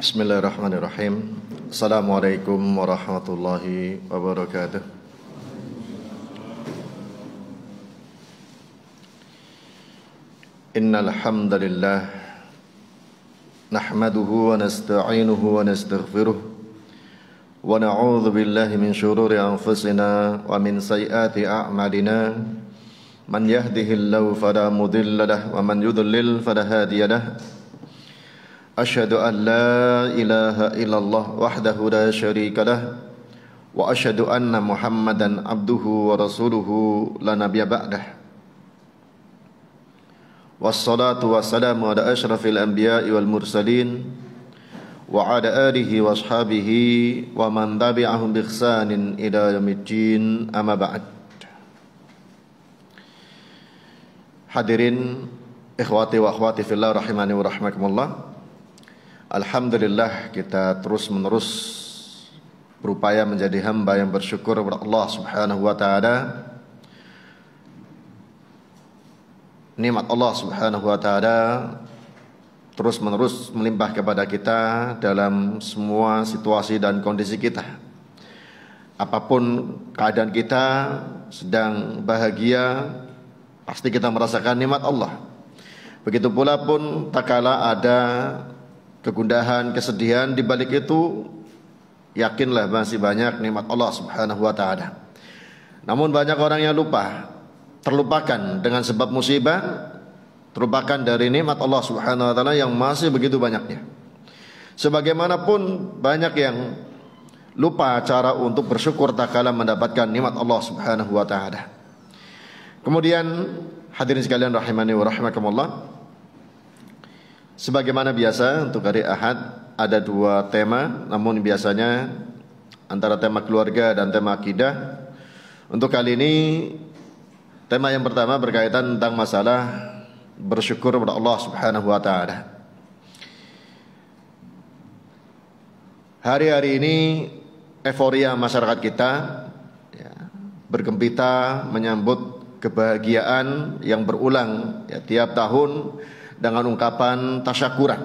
Bismillahirrahmanirrahim. Assalamualaikum warahmatullahi wabarakatuh. Innal hamdalillah nahmaduhu wa nasta'inuhu wa nastaghfiruh wa na'udzu billahi min shururi anfusina wa min sayyiati a'malina. Man yahdihillahu fala mudilla lahu wa man yudlil fala hadiya lahu. Asyhadu an la ilaha illallah wahdahu la syarika lah wa asyhadu anna Muhammadan abduhu wa rasuluhu la nabiyya ba'dah. Wassalatu wassalamu ala asyrafil anbiya'i wal mursalin wa ala alihi wa ashabihi wa man tabi'ahum bi ihsanin ila yaumiddin, amma ba'd. Hadirin ikhwati wa akhwati fillah rahimani wa rahmakumullah. Alhamdulillah, kita terus-menerus berupaya menjadi hamba yang bersyukur kepada Allah Subhanahu wa taala. Nikmat Allah Subhanahu wa taala terus-menerus melimpah kepada kita dalam semua situasi dan kondisi kita. Apapun keadaan kita, sedang bahagia, pasti kita merasakan nikmat Allah. Begitu pula pun tak kala ada kegundahan, kesedihan, di balik itu yakinlah masih banyak nikmat Allah Subhanahu wa taala. Namun banyak orang yang lupa, terlupakan dengan sebab musibah, terlupakan dari nikmat Allah Subhanahu wa taala yang masih begitu banyaknya. Sebagaimanapun banyak yang lupa cara untuk bersyukur tak kala mendapatkan nikmat Allah Subhanahu wa taala. Kemudian hadirin sekalian rahimani wa rahimakumullah, sebagaimana biasa untuk hari Ahad ada dua tema, namun biasanya antara tema keluarga dan tema akidah. Untuk kali ini tema yang pertama berkaitan tentang masalah bersyukur kepada Allah Subhanahu wa taala. Hari-hari ini euforia masyarakat kita bergembira menyambut kebahagiaan yang berulang tiap tahun dengan ungkapan tasyakuran,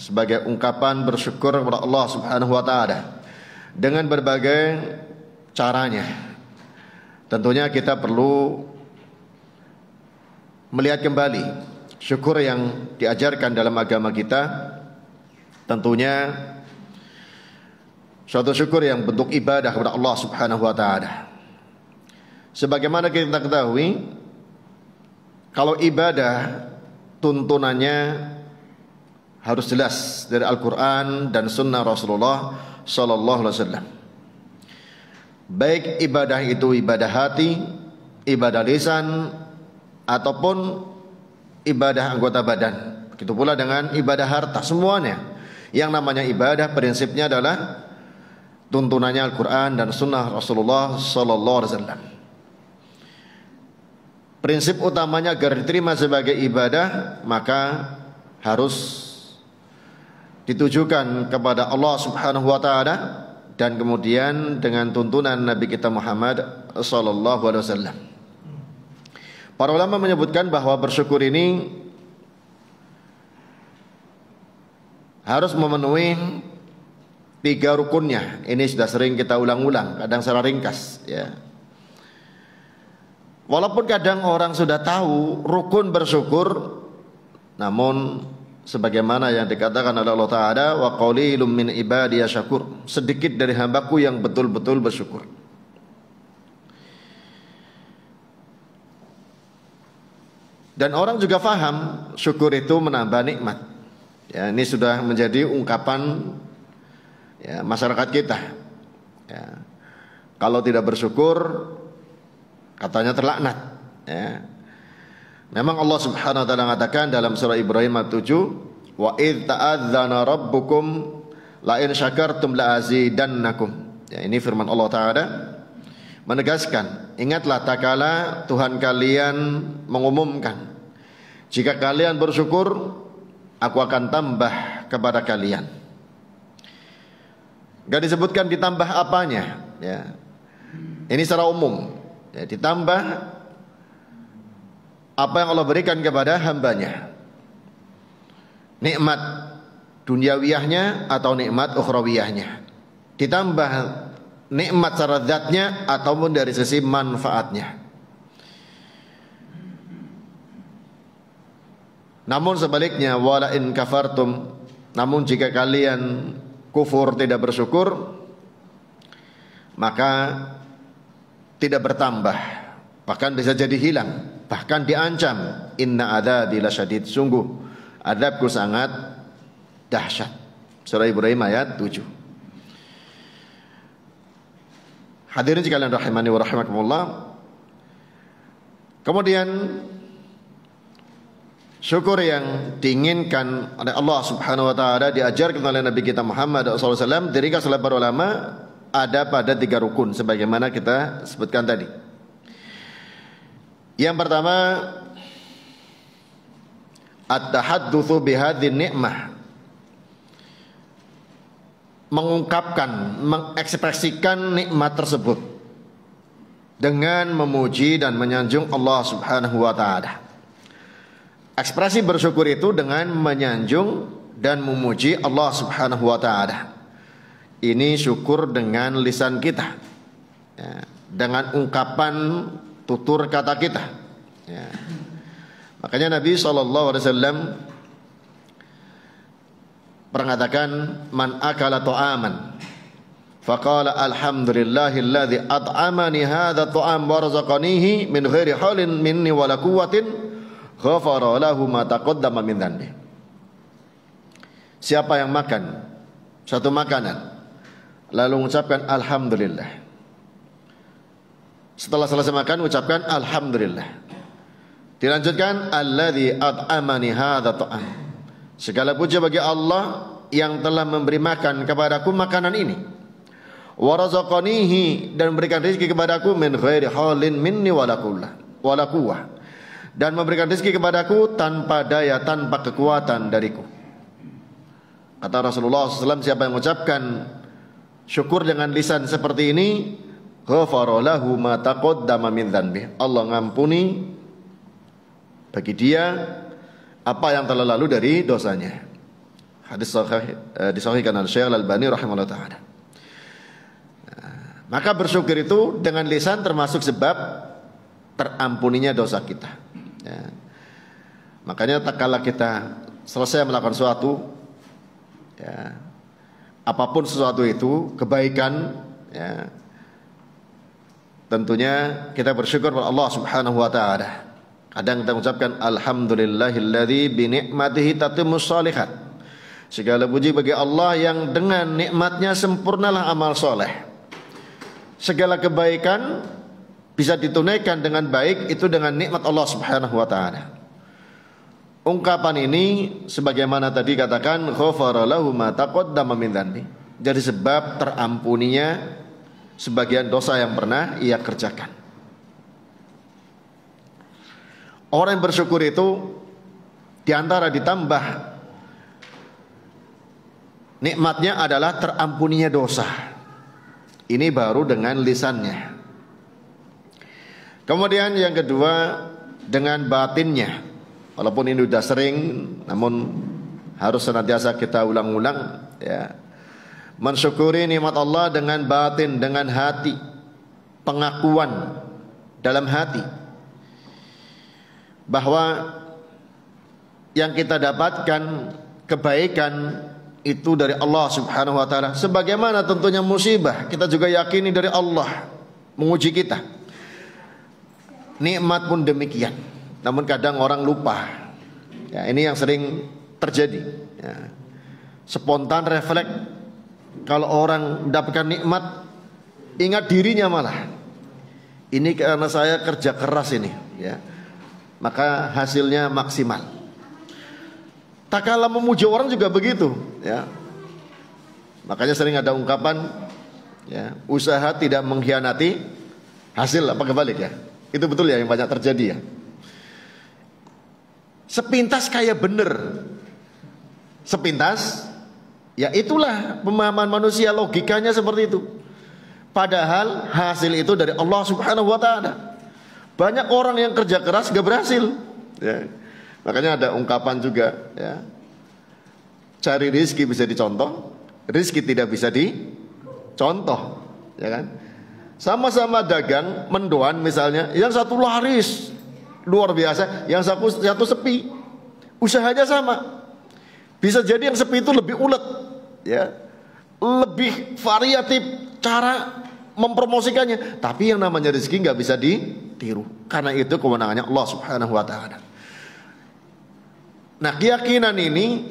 sebagai ungkapan bersyukur kepada Allah Subhanahu wa taala dengan berbagai caranya. Tentunya kita perlu melihat kembali syukur yang diajarkan dalam agama kita. Tentunya suatu syukur yang bentuk ibadah kepada Allah Subhanahu wa taala. Sebagaimana kita ketahui, kalau ibadah tuntunannya harus jelas dari Al-Quran dan Sunnah Rasulullah Sallallahu Alaihi Wasallam. Baik ibadah itu ibadah hati, ibadah lisan, ataupun ibadah anggota badan. Begitu pula dengan ibadah harta, semuanya. Yang namanya ibadah prinsipnya adalah tuntunannya Al-Quran dan Sunnah Rasulullah Sallallahu Alaihi Wasallam. Prinsip utamanya agar diterima sebagai ibadah, maka harus ditujukan kepada Allah Subhanahu wa taala dan kemudian dengan tuntunan Nabi kita Muhammad sallallahu alaihi wasallam. Para ulama menyebutkan bahwa bersyukur ini harus memenuhi 3 rukunnya. Ini sudah sering kita ulang-ulang, kadang secara ringkas, Walaupun kadang orang sudah tahu rukun bersyukur, namun sebagaimana yang dikatakan oleh Allah Ta'ala, wa qalilum min ibadiya syakur, sedikit dari hambaku yang betul-betul bersyukur. Dan orang juga faham syukur itu menambah nikmat. Ini sudah menjadi ungkapan masyarakat kita. Kalau tidak bersyukur, katanya terlaknat. Memang Allah Subhanahu wa taala mengatakan dalam surah Ibrahim ayat 7, wa id ta'adzana rabbukum la in syakartum la azidannakum. Ini firman Allah taala menegaskan, ingatlah tak kala Tuhan kalian mengumumkan, jika kalian bersyukur, aku akan tambah kepada kalian. Gak disebutkan ditambah apanya, Ini secara umum. Ditambah apa yang Allah berikan kepada hambanya. Nikmat duniawiyahnya atau nikmat ukhrawiyahnya, ditambah nikmat secara zatnya ataupun dari sisi manfaatnya. Namun sebaliknya, wala in kafartum, namun jika kalian kufur tidak bersyukur, maka tidak bertambah, bahkan bisa jadi hilang, bahkan diancam. Inna adzabi lasyadid, sungguh adabku sangat dahsyat. Surah Ibrahim ayat 7. Hadirin sekalian rahimani wa rahimakumullah. Kemudian syukur yang diinginkan oleh Allah Subhanahu wa taala diajarkan oleh Nabi kita Muhammad SAW, diringkas oleh para ulama, ada pada 3 rukun sebagaimana kita sebutkan tadi. Yang pertama, at-tahaddutsu bihadhin ni'mah, mengungkapkan, mengekspresikan nikmat tersebut dengan memuji dan menyanjung Allah Subhanahu wa taala. Ekspresi bersyukur itu dengan menyanjung dan memuji Allah Subhanahu wa taala. Ini syukur dengan lisan kita, ya, dengan ungkapan tutur kata kita, ya. Makanya Nabi SAW pernah katakan, man akala ta'aman faqala alhamdulillahilladzi at'amani hadza ta'am wa razaqanihi min ghairi haulin minni wala quwwatin ghafara lahu ma taqaddama min dhanbi. Siapa yang makan satu makanan lalu mengucapkan alhamdulillah, setelah selesai makan ucapkan alhamdulillah, dilanjutkan alladzi at'amani hadza ta'am, segala puji bagi Allah yang telah memberi makan kepadaku makanan ini, wa razaqanihi, dan memberikan rezeki kepadaku min ghairi haulin minni wala quwwah, dan memberikan rezeki kepadaku tanpa daya, tanpa kekuatan dariku. Kata Rasulullah SAW, siapa yang mengucapkan syukur dengan lisan seperti ini, ghafara lahu ma taqaddama min dzanbi, Allah ngampuni bagi dia apa yang telah lalu dari dosanya. Hadis sahih disahihkan oleh Syekh Al-Albani rahimahullah taala. Maka bersyukur itu dengan lisan termasuk sebab terampuninya dosa kita, ya. Makanya tak kala kita selesai melakukan sesuatu, ya, apapun sesuatu itu kebaikan, ya, tentunya kita bersyukur kepada Allah Subhanahu wa taala. Kadang kita mengucapkan alhamdulillahilladzi bi ni'matihi tatimmus shalihat, segala puji bagi Allah yang dengan nikmatnya sempurnalah amal soleh. Segala kebaikan bisa ditunaikan dengan baik itu dengan nikmat Allah Subhanahu wa taala. Ungkapan ini sebagaimana tadi katakan, ghafara lahu ma taqaddama min dzanbi, jadi sebab terampuninya sebagian dosa yang pernah ia kerjakan. Orang yang bersyukur itu diantara ditambah nikmatnya adalah terampuninya dosa. Ini baru dengan lisannya. Kemudian yang kedua dengan batinnya. Walaupun ini sudah sering, namun harus senantiasa kita ulang-ulang, ya. Mensyukuri nikmat Allah dengan batin, dengan hati, pengakuan dalam hati bahwa yang kita dapatkan kebaikan itu dari Allah Subhanahu wa taala. Sebagaimana tentunya musibah kita juga yakini dari Allah menguji kita. Nikmat pun demikian. Namun kadang orang lupa. Ya, ini yang sering terjadi, ya. Spontan refleks kalau orang mendapatkan nikmat, ingat dirinya malah. Ini karena saya kerja keras ini, ya. Maka hasilnya maksimal. Tak kalah memuji orang juga begitu, ya. Makanya sering ada ungkapan, ya, usaha tidak mengkhianati hasil, apa kebalik, ya. Itu betul ya yang banyak terjadi, ya. Sepintas kayak bener, sepintas, ya itulah pemahaman manusia, logikanya seperti itu. Padahal hasil itu dari Allah Subhanahu wa taala. Banyak orang yang kerja keras gak berhasil, ya. Makanya ada ungkapan juga, ya, cari rizki bisa dicontoh, rizki tidak bisa dicontoh, ya kan? Sama-sama dagang mendoan misalnya, yang satu laris luar biasa, yang satu sepi, usahanya sama. Bisa jadi yang sepi itu lebih ulet, ya, lebih variatif cara mempromosikannya. Tapi yang namanya rezeki nggak bisa ditiru, karena itu kewenangannya Allah Subhanahu Wa Taala. Nah, keyakinan ini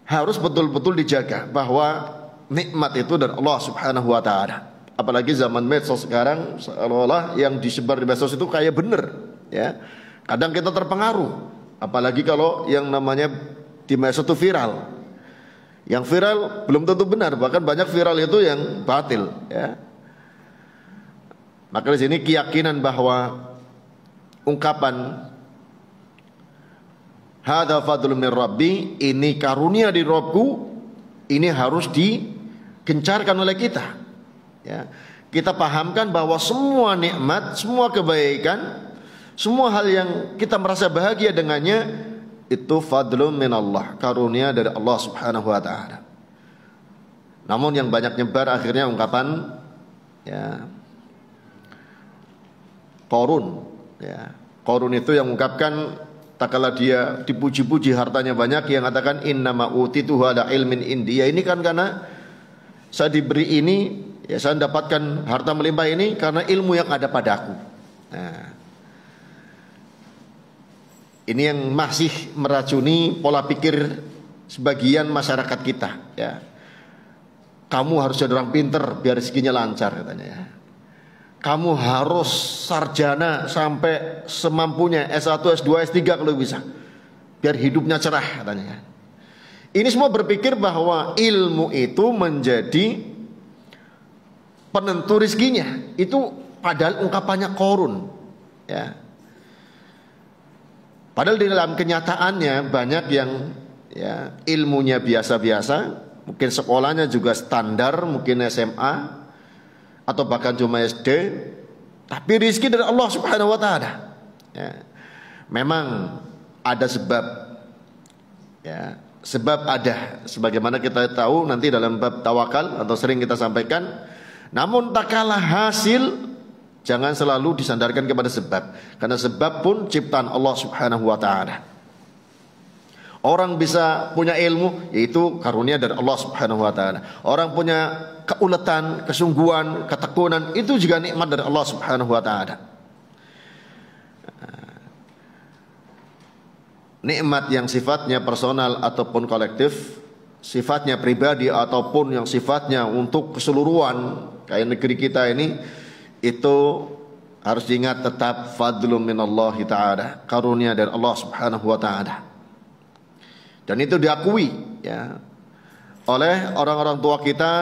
harus betul-betul dijaga, bahwa nikmat itu dari Allah Subhanahu Wa Taala. Apalagi zaman medsos sekarang, seolah-olah yang disebar di medsos itu kayak bener, ya. Kadang kita terpengaruh, apalagi kalau yang namanya di medsos itu viral. Yang viral belum tentu benar, bahkan banyak viral itu yang batil, ya. Maka di sini keyakinan bahwa ungkapan hadza fadlun min rabbi, ini karunia di Rabbku, ini harus digencarkan oleh kita, ya. Kita pahamkan bahwa semua nikmat, semua kebaikan, semua hal yang kita merasa bahagia dengannya, itu fadlun min Allah, karunia dari Allah Subhanahu Wa Taala. Namun yang banyak nyebar akhirnya ungkapan, ya, Qarun, ya. Qarun itu yang mengungkapkan, tak kala dia dipuji-puji hartanya banyak, yang katakan innama utituhu ala ilmin indi. Ya, ini kan karena saya diberi ini, ya, saya mendapatkan harta melimpah ini karena ilmu yang ada padaku. Nah, ini yang masih meracuni pola pikir sebagian masyarakat kita, ya. Kamu harus jadi orang pinter biar rezekinya lancar, katanya, ya. Kamu harus sarjana sampai semampunya, S1, S2, S3 kalau bisa, biar hidupnya cerah, katanya. Ini semua berpikir bahwa ilmu itu menjadi penentu rizkinya. Itu padahal ungkapannya Qarun, ya. Padahal di dalam kenyataannya banyak yang, ya, ilmunya biasa-biasa, mungkin sekolahnya juga standar, mungkin SMA atau bahkan cuma SD, tapi rizki dari Allah Subhanahu Wa Taala, ya. Memang ada sebab, ya, sebab ada, sebagaimana kita tahu nanti dalam bab tawakal atau sering kita sampaikan. Namun tak kalah hasil, jangan selalu disandarkan kepada sebab, karena sebab pun ciptaan Allah Subhanahu Wa Taala. Orang bisa punya ilmu, yaitu karunia dari Allah Subhanahu Wa Taala. Orang punya keuletan, kesungguhan, ketekunan, itu juga nikmat dari Allah Subhanahu Wa Taala. Nikmat yang sifatnya personal ataupun kolektif, sifatnya pribadi ataupun yang sifatnya untuk keseluruhan, kayak negeri kita ini, itu harus diingat tetap fadlun minallahi ta'ala, karunia dari Allah Subhanahu Wa Ta'ala. Dan itu diakui, ya, oleh orang-orang tua kita,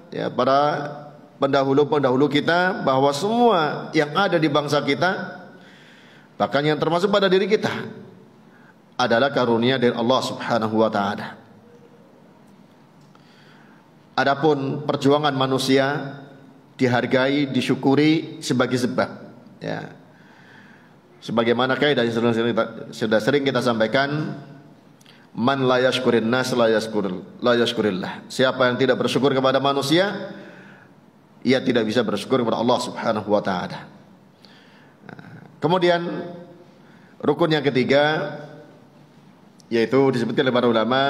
ya, para pendahulu-pendahulu kita, bahwa semua yang ada di bangsa kita, bahkan yang termasuk pada diri kita, adalah karunia dari Allah Subhanahu Wa Ta'ala. Adapun perjuangan manusia dihargai, disyukuri sebagai sebab, ya. Sebagaimana kaidah yang sudah sering kita sampaikan, man la yashkurin nas la yashkurillah. Siapa yang tidak bersyukur kepada manusia, ia tidak bisa bersyukur kepada Allah Subhanahu Wa Ta'ala. Kemudian rukun yang ketiga, yaitu disebutkan oleh para ulama,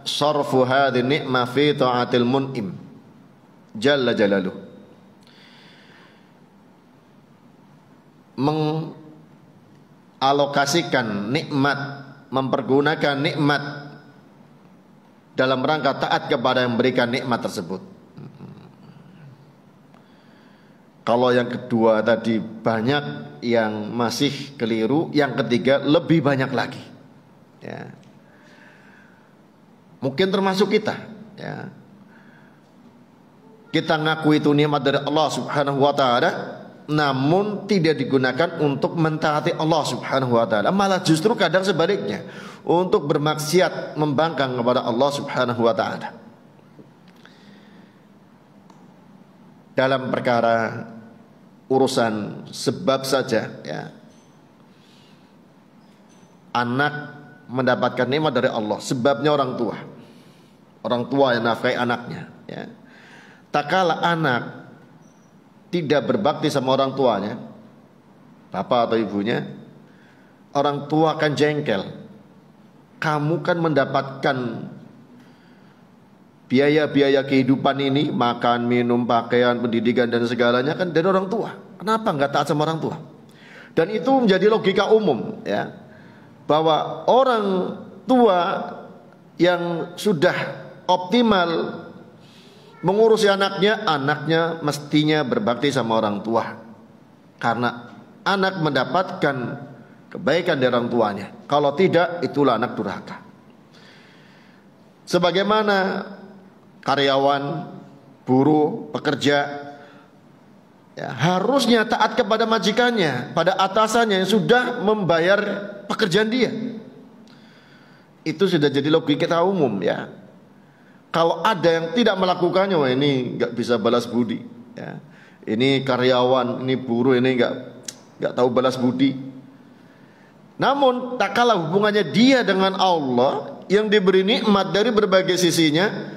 sarfu hadhihi ni'mah fi ta'atil mun'im jalla jalaluh. Mengalokasikan nikmat, mempergunakan nikmat dalam rangka taat kepada yang memberikan nikmat tersebut. Kalau yang kedua tadi banyak yang masih keliru, yang ketiga lebih banyak lagi, ya. Mungkin termasuk kita, ya. Kita ngaku itu nikmat dari Allah Subhanahu Wa Ta'ala, namun tidak digunakan untuk mentaati Allah Subhanahu Wa Ta'ala, malah justru kadang sebaliknya, untuk bermaksiat, membangkang kepada Allah Subhanahu Wa Ta'ala. Dalam perkara urusan sebab saja, ya, anak mendapatkan nikmat dari Allah, sebabnya orang tua. Orang tua yang nafkahi anaknya, ya. Tak kala anak tidak berbakti sama orang tuanya, bapak atau ibunya, orang tua akan jengkel. Kamu kan mendapatkan biaya-biaya kehidupan ini, makan, minum, pakaian, pendidikan dan segalanya kan dari orang tua. Kenapa nggak taat sama orang tua? Dan itu menjadi logika umum, ya, bahwa orang tua yang sudah optimal mengurusi anaknya, anaknya mestinya berbakti sama orang tua, karena anak mendapatkan kebaikan dari orang tuanya. Kalau tidak, itulah anak durhaka. Sebagaimana karyawan, buruh, pekerja, ya, harusnya taat kepada majikannya, pada atasannya yang sudah membayar pekerjaan dia. Itu sudah jadi logika umum, ya. Kalau ada yang tidak melakukannya, wah ini nggak bisa balas budi, ya. Ini karyawan, ini buruh, ini nggak tahu balas budi. Namun tak kalah hubungannya dia dengan Allah yang diberi nikmat dari berbagai sisinya,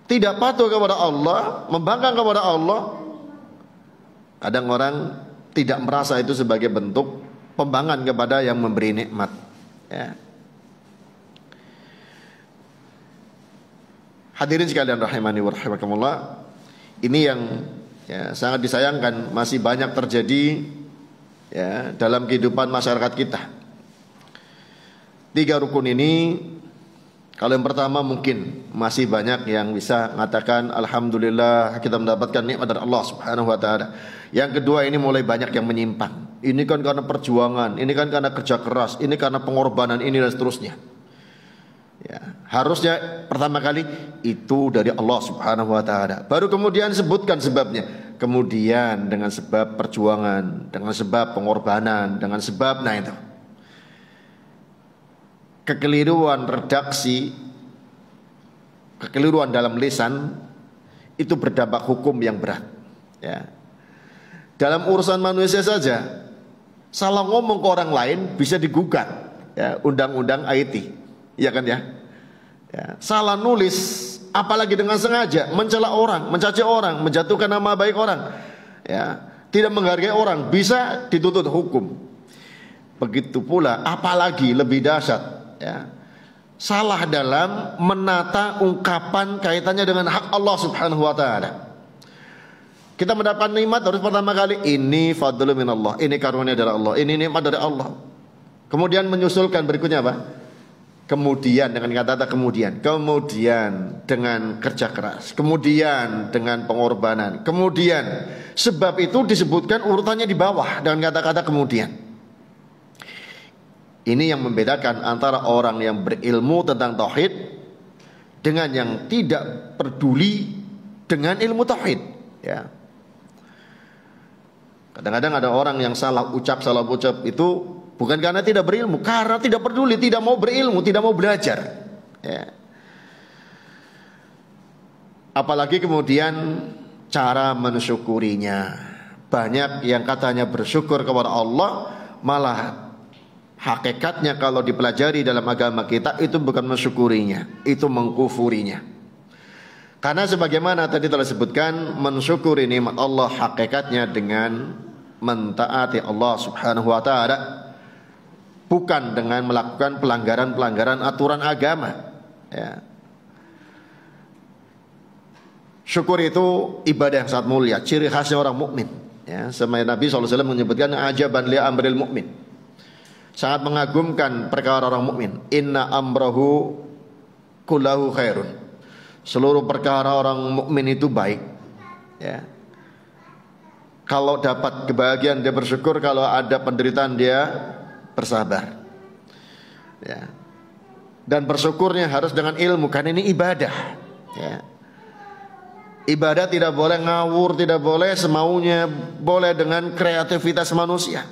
tidak patuh kepada Allah, membangkang kepada Allah. Kadang orang tidak merasa itu sebagai bentuk pembangkangan kepada yang memberi nikmat, ya. Hadirin sekalian rahimani wa rahimakumullah, ini yang, ya, sangat disayangkan masih banyak terjadi, ya, dalam kehidupan masyarakat kita. 3 rukun ini, kalau yang pertama mungkin masih banyak yang bisa mengatakan alhamdulillah kita mendapatkan nikmat dari Allah Subhanahu wa taala. Yang kedua, ini mulai banyak yang menyimpang. Ini kan karena perjuangan, ini kan karena kerja keras, ini karena pengorbanan, ini dan seterusnya. Ya, harusnya pertama kali itu dari Allah Subhanahu wa taala. Baru kemudian sebutkan sebabnya. Kemudian dengan sebab perjuangan, dengan sebab pengorbanan, dengan sebab, nah itu. Kekeliruan redaksi, kekeliruan dalam lisan itu berdampak hukum yang berat, ya. Dalam urusan manusia saja, salah ngomong ke orang lain bisa digugat, ya, undang-undang IT. Iya kan, ya? Ya, salah nulis, apalagi dengan sengaja mencela orang, mencaci orang, menjatuhkan nama baik orang, ya, tidak menghargai orang, bisa dituntut hukum. Begitu pula, apalagi lebih dahsyat, ya, salah dalam menata ungkapan kaitannya dengan hak Allah Subhanahu wa taala. Kita mendapat nikmat harus pertama kali ini fadlun minallah, ini karunia dari Allah, ini nikmat dari Allah. Kemudian menyusulkan berikutnya apa? Kemudian dengan kata-kata kemudian dengan kerja keras, kemudian dengan pengorbanan, kemudian sebab itu disebutkan urutannya di bawah dengan kata-kata kemudian. Ini yang membedakan antara orang yang berilmu tentang tauhid dengan yang tidak peduli dengan ilmu tauhid, ya. Kadang-kadang ada orang yang salah ucap itu bukan karena tidak berilmu, karena tidak peduli, tidak mau berilmu, tidak mau belajar, ya. Apalagi kemudian cara mensyukurinya. Banyak yang katanya bersyukur kepada Allah, malah hakikatnya kalau dipelajari dalam agama kita itu bukan mensyukurinya, itu mengkufurinya. Karena sebagaimana tadi telah disebutkan, mensyukuri nikmat Allah hakikatnya dengan mentaati Allah Subhanahu wa taala, bukan dengan melakukan pelanggaran-pelanggaran aturan agama, ya. Syukur itu ibadah yang sangat mulia, ciri khasnya orang mukmin, ya. Sama Nabi SAW menyebutkan ajaban li amril mukmin, sangat mengagumkan perkara orang mukmin. Inna amrahu kullahu khairun, seluruh perkara orang mukmin itu baik, ya. Kalau dapat kebahagiaan dia bersyukur, kalau ada penderitaan dia bersabar, ya. Dan bersyukurnya harus dengan ilmu, karena ini ibadah, ya. Ibadah tidak boleh ngawur, tidak boleh semaunya, boleh dengan kreativitas manusia.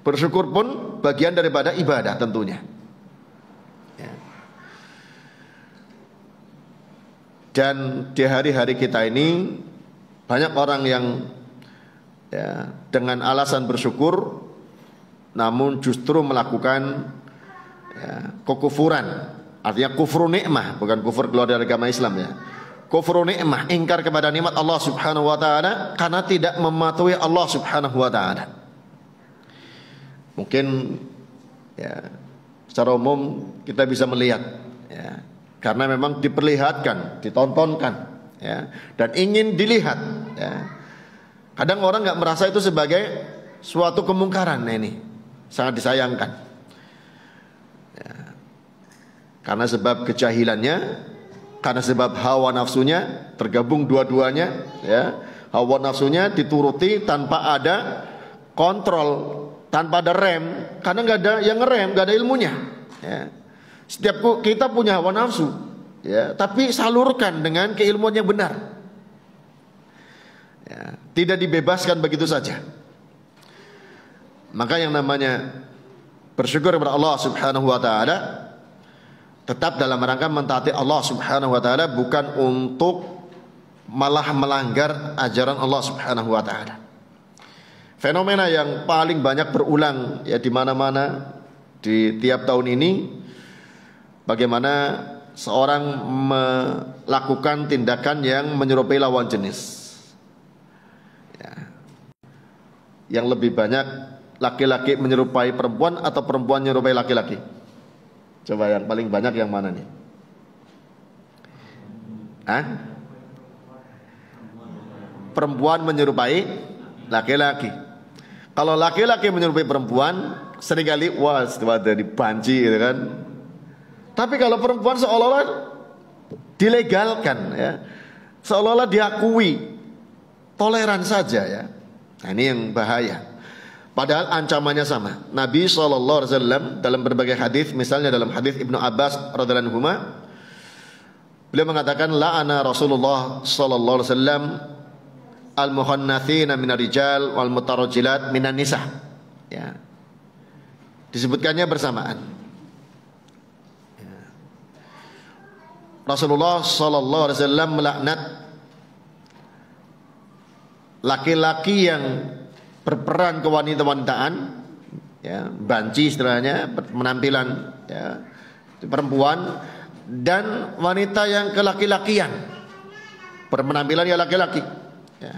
Bersyukur pun bagian daripada ibadah tentunya, ya. Dan di hari-hari kita ini banyak orang yang, ya, dengan alasan bersyukur namun justru melakukan ya, kekufuran, artinya kufur nikmah, bukan kufur keluar dari agama Islam ya. Kufur nikmah, ingkar kepada nikmat Allah Subhanahu wa taala karena tidak mematuhi Allah Subhanahu wa taala. Mungkin ya secara umum kita bisa melihat ya, karena memang diperlihatkan, ditontonkan ya, dan ingin dilihat ya. Kadang orang nggak merasa itu sebagai suatu kemungkaran. Nah, ini sangat disayangkan ya. Karena sebab kejahilannya, karena sebab hawa nafsunya, tergabung dua-duanya ya. Hawa nafsunya dituruti tanpa ada kontrol, tanpa ada rem, karena nggak ada yang ngerem, nggak ada ilmunya ya. Setiap kita punya hawa nafsu ya, tapi salurkan dengan keilmuan yang benar ya, tidak dibebaskan begitu saja. Maka yang namanya bersyukur kepada Allah Subhanahu wa taala tetap dalam rangka mentaati Allah Subhanahu wa taala, bukan untuk malah melanggar ajaran Allah Subhanahu wa taala. Fenomena yang paling banyak berulang ya di mana-mana di tiap tahun ini, bagaimana seorang melakukan tindakan yang menyerupai lawan jenis ya. Yang lebih banyak laki-laki menyerupai perempuan atau perempuan menyerupai laki-laki? Coba yang paling banyak yang mana nih? Hah? Perempuan menyerupai laki-laki. Kalau laki-laki menyerupai perempuan, seringkali wah ada dibanci gitu kan. Tapi kalau perempuan seolah-olah dilegalkan ya, seolah-olah diakui, toleran saja ya. Nah, ini yang bahaya. Padahal ancamannya sama. Nabi SAW dalam berbagai hadis, misalnya dalam hadis Ibnu Abbas radhiyallahu anhu, beliau mengatakan la'ana Rasulullah SAW al-muhannatsina minar rijal wal mutarajjilat minan nisa ya. Disebutkannya bersamaan ya. Rasulullah SAW melaknat laki-laki yang berperan kewanita-wanitaan ya, banci istilahnya, penampilan ya, perempuan, dan wanita yang kelaki-lakian, berpenampilan ya laki-laki ya.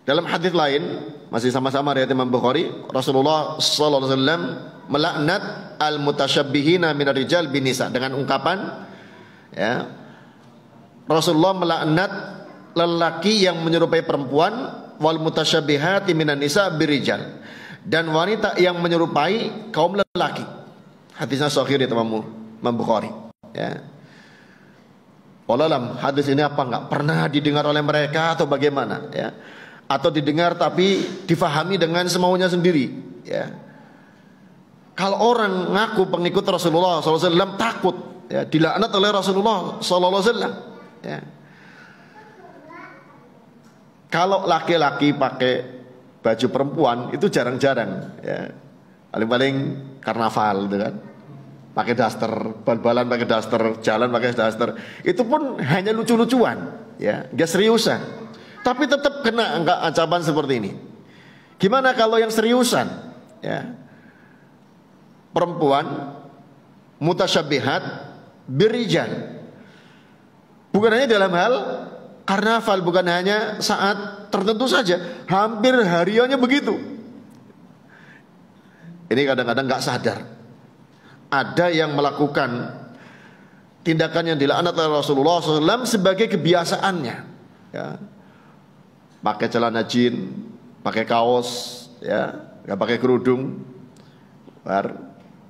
Dalam hadis lain masih sama-sama riwayat Imam Bukhari, Rasulullah sallallahu alaihi wasallam melaknat al-mutasyabbihina minar rijal bin nisa dengan ungkapan ya, Rasulullah melaknat lelaki yang menyerupai perempuan, wal mutasyabihati minan nisa birijal, dan wanita yang menyerupai kaum lelaki. Hadisnya sahih di Imam Bukhari ya. Wallahualam hadis ini apa enggak pernah didengar oleh mereka atau bagaimana ya, atau didengar tapi difahami dengan semaunya sendiri ya. Kalau orang ngaku pengikut Rasulullah SAW takut ya, dilaknat oleh Rasulullah SAW ya. Kalau laki-laki pakai baju perempuan itu jarang-jarang ya. Paling-paling karnaval gitu kan. Pakai daster, bal-balan pakai daster, jalan pakai daster. Itu pun hanya lucu-lucuan ya, enggak seriusan. Tapi tetap kena enggak ancaman seperti ini. Gimana kalau yang seriusan ya? Perempuan mutasyabihat birijal. Bukan hanya dalam hal karnaval, bukan hanya saat tertentu saja, hampir hariannya begitu. Ini kadang-kadang nggak sadar. Ada yang melakukan tindakan yang dilaknat oleh Rasulullah SAW sebagai kebiasaannya. Ya. Pakai celana jin, pakai kaos, ya, nggak pakai kerudung,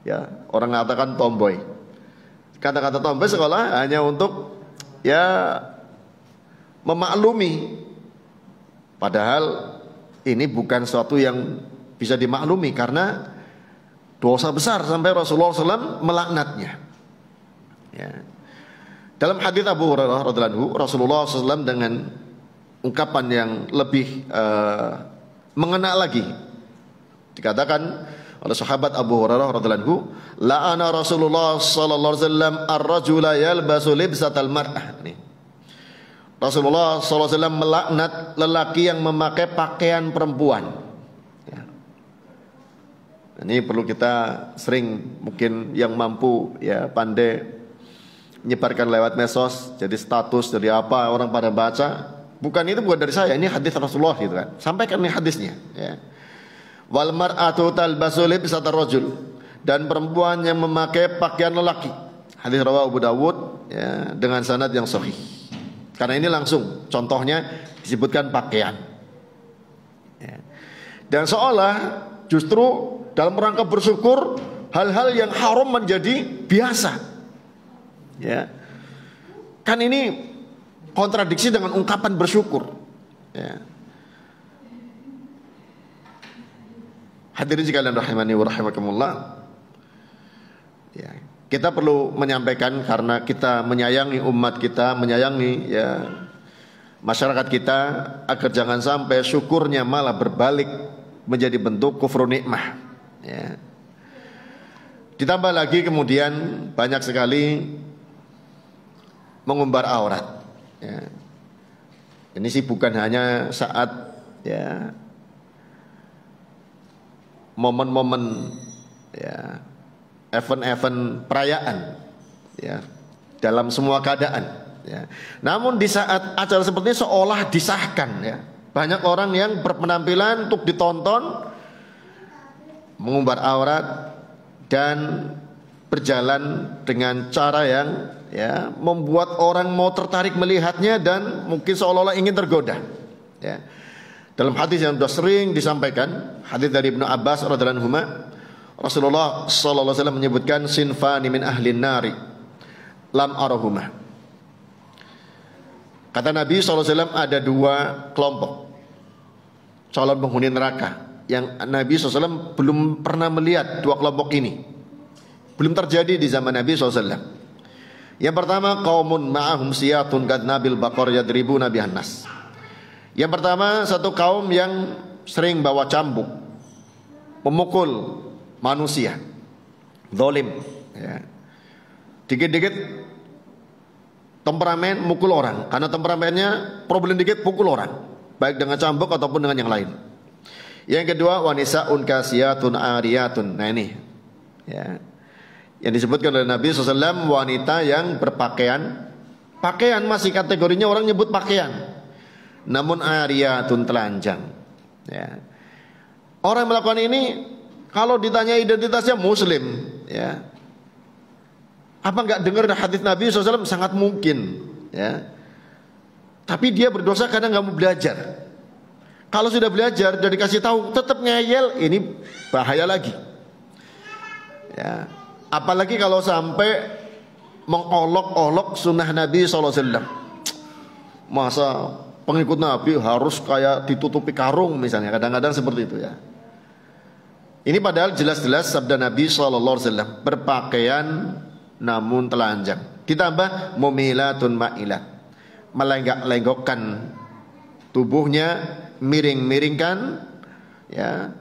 ya, orang mengatakan tomboy. Kata-kata tomboy sekolah hanya untuk ya memaklumi, padahal ini bukan sesuatu yang bisa dimaklumi karena dosa besar sampai Rasulullah SAW melaknatnya ya. Dalam hadis Abu Hurairah radhiyallahu anhu, Rasulullah SAW dengan ungkapan yang lebih mengena lagi dikatakan oleh sahabat Abu Hurairah radhiyallahu anhu, la'ana Rasulullah sallallahu alaihi wasallam ar-rajula yalbasu libsatal mar'ah. Rasulullah SAW melaknat lelaki yang memakai pakaian perempuan ya. Ini perlu kita sering, mungkin yang mampu ya pandai menyebarkan lewat medsos, jadi status, jadi apa, orang pada baca. Bukan, itu bukan dari saya, ini hadis Rasulullah gitu kan. Sampaikan nih hadisnya ya. Wal mar'atu talbasu libsatar rajul, dan perempuan yang memakai pakaian lelaki. Hadis rawahu Abu Dawud ya, dengan sanad yang sahih. Karena ini langsung contohnya disebutkan pakaian. Ya. Dan seolah justru dalam rangka bersyukur hal-hal yang haram menjadi biasa. Ya. Kan ini kontradiksi dengan ungkapan bersyukur. Ya. Hadirin sekalian rahimani wa rahimakumullah. Ya, kita perlu menyampaikan karena kita menyayangi umat kita, menyayangi ya masyarakat kita, agar jangan sampai syukurnya malah berbalik menjadi bentuk kufur nikmah. Ya. Ditambah lagi kemudian banyak sekali mengumbar aurat. Ya. Ini sih bukan hanya saat ya momen-momen ya event-event perayaan ya, dalam semua keadaan ya. Namun di saat acara seperti ini seolah disahkan ya. Banyak orang yang berpenampilan untuk ditonton mengumbar aurat dan berjalan dengan cara yang ya membuat orang mau tertarik melihatnya dan mungkin seolah-olah ingin tergoda ya. Dalam hadis yang sudah sering disampaikan, hadis dari Ibnu Abbas radhiyallahu anhu, Rasulullah sallallahu alaihi wasallam menyebutkan sinfani min ahlin nari lam arahuma. Kata Nabi sallallahu alaihi wasallam ada dua kelompok calon penghuni neraka yang Nabi sallallahu alaihi wasallam belum pernah melihat dua kelompok ini. Belum terjadi di zaman Nabi sallallahu alaihi wasallam. Yang pertama, qaumun ma'ahum siyatun kadnabil baqar yadribuna bihan nas. Yang pertama, satu kaum yang sering bawa cambuk, memukul manusia, zalim ya. Dikit-dikit temperamen mukul orang, karena temperamennya problem dikit pukul orang, baik dengan cambuk ataupun dengan yang lain. Yang kedua, wanisaun kasiyatun ariyatun. Nah ini ya, yang disebutkan oleh Nabi SAW, wanita yang berpakaian, pakaian masih kategorinya orang nyebut pakaian, namun ariyatun telanjang ya. Orang yang melakukan ini kalau ditanya identitasnya muslim ya, apa enggak dengar hadis Nabi SAW? Sangat mungkin ya. Tapi dia berdosa karena enggak mau belajar. Kalau sudah belajar dan dikasih tahu tetap ngeyel, ini bahaya lagi ya. Apalagi kalau sampai mengolok-olok sunnah Nabi SAW. Masa pengikut Nabi harus kayak ditutupi karung misalnya, kadang-kadang seperti itu ya. Ini padahal jelas-jelas sabda Nabi SAW, berpakaian namun telanjang, ditambah mumilatun ma'ilat, melenggak-lenggokkan tubuhnya, miring-miringkan ya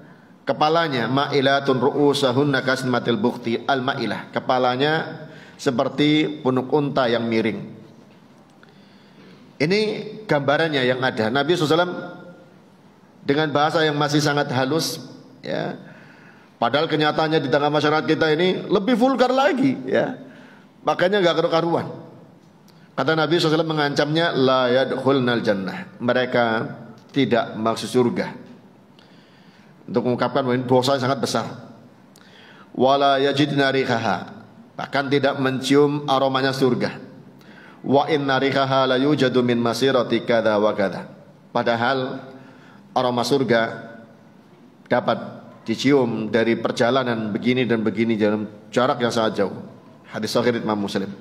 kepalanya, ma'ilatun ru'usahunna kasmatil bukhti al-ma'ilah, kepalanya seperti punuk unta yang miring. Ini gambarannya yang ada. Nabi SAW dengan bahasa yang masih sangat halus ya. Padahal kenyataannya di tengah masyarakat kita ini lebih vulgar lagi ya. Makanya gak karu-karuan. Kata Nabi SAW mengancamnya, la yadkhulnal jannah, mereka tidak masuk surga. Untuk mengungkapkan bahwa ini dosa yang sangat besar. Wala yajidna rihaha, bahkan tidak mencium aromanya surga. Wa inna rihaha la yujadu min masirati kadza wa kadza. Padahal aroma surga dapat dicium dari perjalanan begini dan begini dalam jarak yang sangat jauh. Hadis sahih Imam Muslim.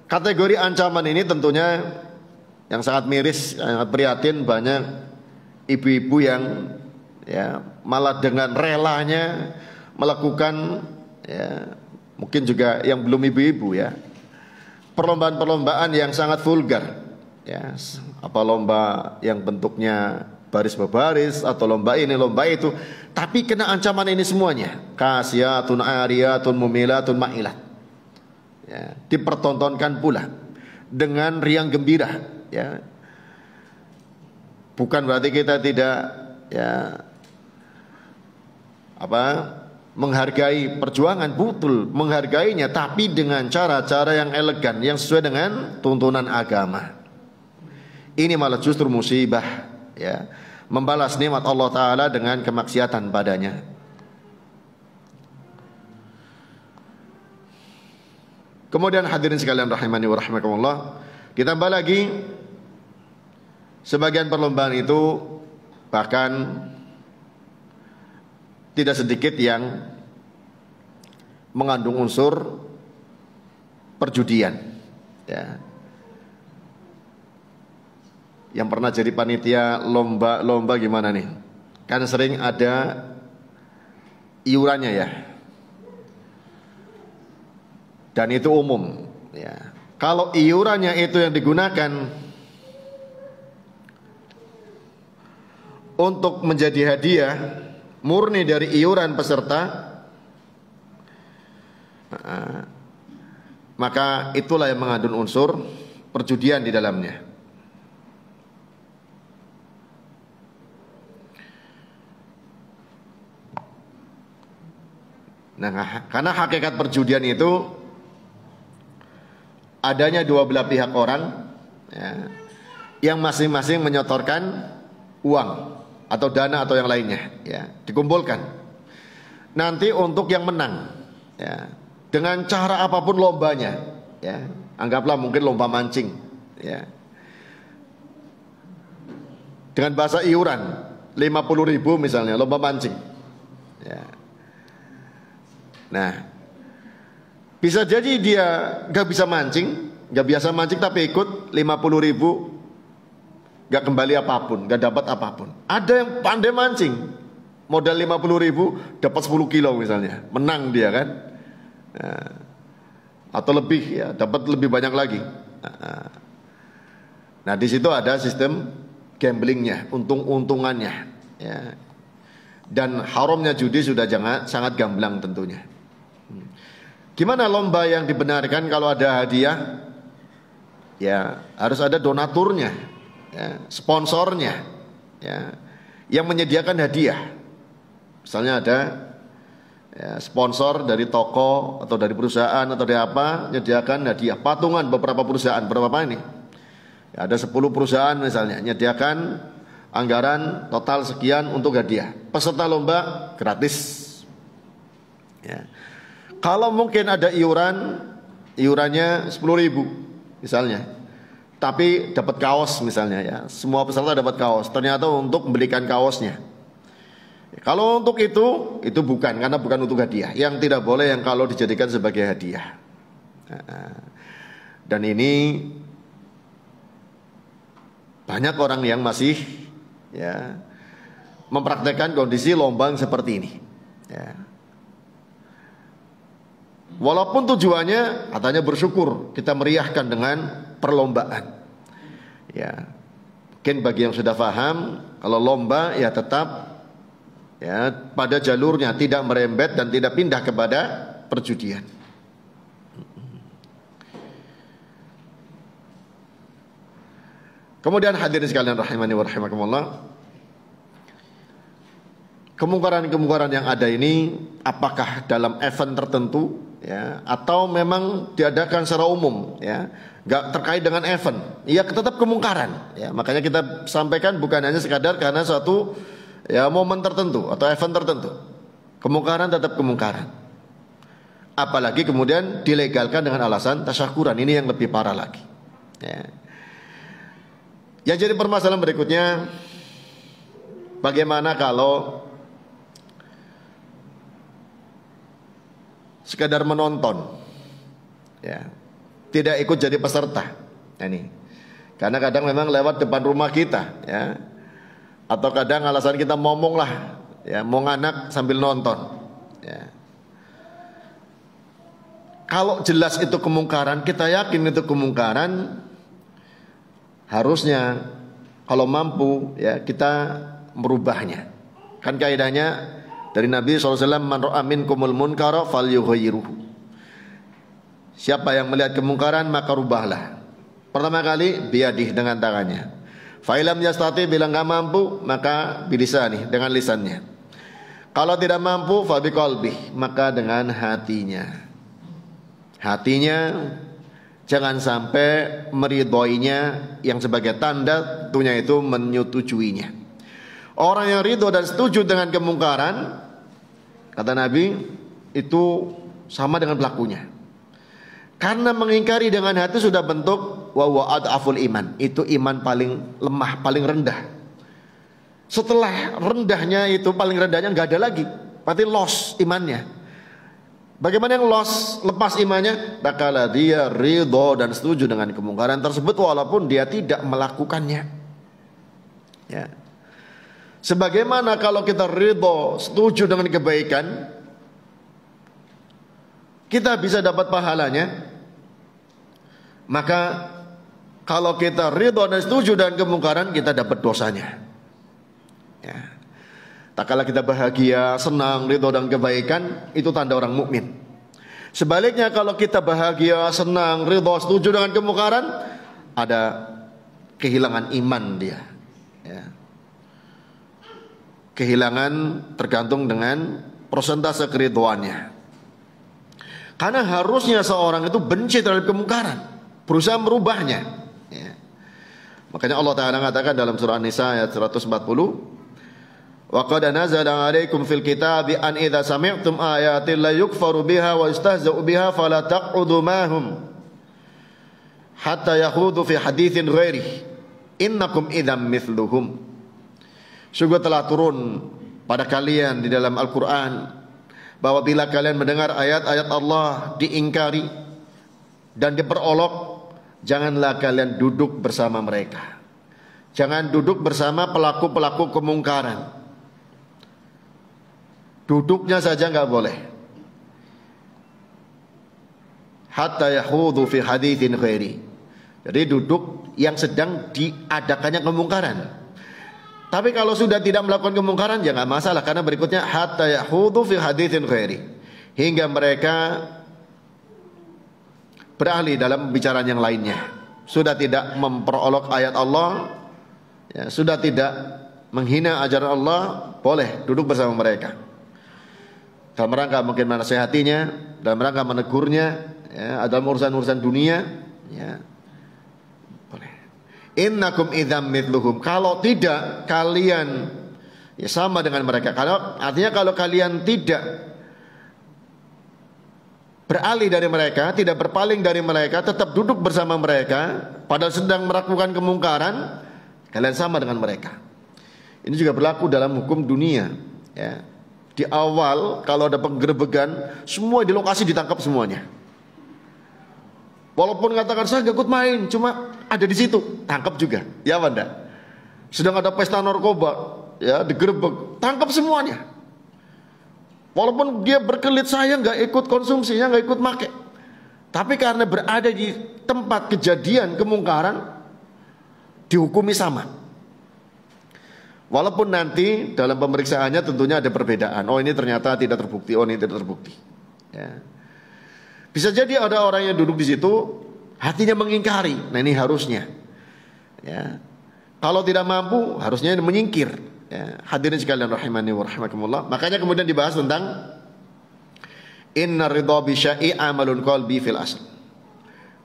Kategori ancaman ini tentunya yang sangat miris, sangat prihatin. Banyak ibu-ibu yang ya malah dengan relanya melakukan ya, mungkin juga yang belum ibu-ibu ya, perlombaan-perlombaan yang sangat vulgar ya, apa lomba yang bentuknya baris berbaris atau lomba ini lomba itu, tapi kena ancaman ini semuanya, kasiyatun ariyatun mumilatun ma'ilat ya, dipertontonkan pula dengan riang gembira ya. Bukan berarti kita tidak ya menghargai perjuangan, betul menghargainya, tapi dengan cara-cara yang elegan, yang sesuai dengan tuntunan agama. Ini malah justru musibah, ya, membalas nikmat Allah Ta'ala dengan kemaksiatan padanya. Kemudian hadirin sekalian rahimani wa rahimakumullah, ditambah lagi sebagian perlombaan itu bahkan tidak sedikit yang mengandung unsur perjudian, ya. Yang pernah jadi panitia lomba gimana nih? Kan sering ada iurannya, ya. Dan itu umum, ya. Kalau iurannya itu yang digunakan untuk menjadi hadiah murni dari iuran peserta, maka itulah yang mengandung unsur perjudian di dalamnya. Nah, karena hakikat perjudian itu adanya dua belah pihak orang, ya, yang masing-masing menyetorkan uang atau dana atau yang lainnya, ya, dikumpulkan nanti untuk yang menang, ya, dengan cara apapun lombanya, ya, anggaplah mungkin lomba mancing, ya, dengan bahasa iuran 50.000 misalnya lomba mancing, ya. Nah, bisa jadi dia gak bisa mancing, gak biasa mancing, tapi ikut 50.000, gak kembali apapun, gak dapat apapun. Ada yang pandai mancing, modal 50.000 dapat 10 kilo misalnya, menang dia kan, atau lebih, ya, dapat lebih banyak lagi. Nah, di situ ada sistem gamblingnya, untung-untungannya, ya. Dan haramnya judi sudah sangat gamblang tentunya. Gimana lomba yang dibenarkan kalau ada hadiah? Ya, harus ada donaturnya, ya, sponsornya, ya, yang menyediakan hadiah. Misalnya ada, ya, sponsor dari toko atau dari perusahaan atau dari apa, menyediakan hadiah patungan beberapa perusahaan, berapa ini? Ya, ada 10 perusahaan misalnya, menyediakan anggaran total sekian untuk hadiah. Peserta lomba gratis, ya. Kalau mungkin ada iurannya 10.000 misalnya, tapi dapat kaos misalnya, ya, semua peserta dapat kaos, ternyata untuk membelikan kaosnya. Kalau untuk itu bukan, karena bukan untuk hadiah. Yang tidak boleh yang kalau dijadikan sebagai hadiah. Dan ini banyak orang yang masih, ya, mempraktekkan kondisi lomba seperti ini, ya. Walaupun tujuannya katanya bersyukur, kita meriahkan dengan perlombaan, ya. Mungkin bagi yang sudah paham, kalau lomba ya tetap, ya, pada jalurnya, tidak merembet dan tidak pindah kepada perjudian. Kemudian hadirin sekalian rahimani wa rahimakumullah, kemungkaran-kemungkaran yang ada ini apakah dalam event tertentu, ya, atau memang diadakan secara umum, ya, nggak terkait dengan event, ya, tetap kemungkaran, ya. Makanya kita sampaikan bukan hanya sekadar karena suatu, ya, momen tertentu atau event tertentu. Kemungkaran tetap kemungkaran. Apalagi kemudian dilegalkan dengan alasan tasyakuran, ini yang lebih parah lagi, ya. Yang jadi permasalahan berikutnya, bagaimana kalau sekadar menonton, ya, tidak ikut jadi peserta. Nah, ini karena kadang memang lewat depan rumah kita, ya, atau kadang alasan kita ngomong lah, ya, mau nganak sambil nonton, ya. Kalau jelas itu kemungkaran, kita yakin itu kemungkaran, harusnya kalau mampu, ya, kita merubahnya. Kan kaidahnya dari Nabi SAW, man ra'a minkumul munkara falyughayyirhu. Siapa yang melihat kemungkaran maka rubahlah. Pertama kali biyadih, dengan tangannya. Fa ilam yastati, bila enggak mampu maka bilisani, dengan lisannya. Kalau tidak mampu, fa biqalbih, maka dengan hatinya. Hatinya jangan sampai meridhoinya, yang sebagai tanda tentunya itu menyetujuinya. Orang yang ridho dan setuju dengan kemungkaran, kata Nabi, itu sama dengan pelakunya. Karena mengingkari dengan hati sudah bentuk wa huwa adhaful iman. Itu iman paling lemah, paling rendah. Setelah rendahnya itu, paling rendahnya nggak ada lagi, berarti loss imannya. Bagaimana yang loss, lepas imannya? Bakala dia ridho dan setuju dengan kemungkaran tersebut walaupun dia tidak melakukannya. Ya. Sebagaimana kalau kita ridho, setuju dengan kebaikan, kita bisa dapat pahalanya. Maka kalau kita ridho dan setuju dengan kemungkaran, kita dapat dosanya. Ya. Tak kala kita bahagia, senang, ridho dan kebaikan, itu tanda orang mukmin. Sebaliknya kalau kita bahagia, senang, ridho, setuju dengan kemungkaran, ada kehilangan iman dia. Ya. Kehilangan tergantung dengan persentase keridhoannya. Karena harusnya seorang itu benci terhadap kemungkaran, berusaha merubahnya. Ya. Makanya Allah Ta'ala mengatakan dalam surah An-Nisa ayat 140, wa qad nazala 'alaikum fil kitabi an idza sami'tum ayatin la yukfaru biha wa yustahza'u biha fala taq'udu ma'hum hatta yakhudu fi haditsin ghairihi innakum idzam mithluhum. Sungguh telah turun pada kalian di dalam Al-Qur'an bahwa bila kalian mendengar ayat-ayat Allah diingkari dan diperolok, janganlah kalian duduk bersama mereka. Jangan duduk bersama pelaku-pelaku kemungkaran. Duduknya saja nggak boleh. Hatta yahudu fi haditsin ghairi. Jadi duduk yang sedang diadakannya kemungkaran. Tapi kalau sudah tidak melakukan kemungkaran, ya nggak masalah, karena berikutnya hatta yahudu fi haditsin ghairi, hingga mereka beralih dalam pembicaraan yang lainnya. Sudah tidak memperolok ayat Allah, ya, sudah tidak menghina ajaran Allah, boleh duduk bersama mereka. Dalam rangka mungkin menasihatinya, dalam rangka menegurnya, ya, dalam urusan-urusan dunia, ya, boleh. Innakum idzam mithluhum. Kalau tidak, kalian ya sama dengan mereka. Kalau artinya kalau kalian tidak beralih dari mereka, tidak berpaling dari mereka, tetap duduk bersama mereka, padahal sedang melakukan kemungkaran, kalian sama dengan mereka. Ini juga berlaku dalam hukum dunia, ya. Di awal kalau ada penggerebegan, semua di lokasi ditangkap semuanya. Walaupun mengatakan saya gak ikut main, cuma ada di situ, tangkap juga. Ya Wanda. Sedang ada pesta narkoba, ya, digerebek, tangkap semuanya. Walaupun dia berkelit saya gak ikut konsumsi, saya gak ikut make. Tapi karena berada di tempat kejadian kemungkaran, dihukumi sama. Walaupun nanti dalam pemeriksaannya tentunya ada perbedaan. Oh ini ternyata tidak terbukti, oh ini tidak terbukti. Ya. Bisa jadi ada orang yang duduk di situ hatinya mengingkari. Nah ini harusnya. Ya. Kalau tidak mampu harusnya menyingkir. Ya. Hadirin sekalian rahimani wa rahimakumullah. Makanya kemudian dibahas tentang inna ridha bi syai'i amalun qalbi fil asl.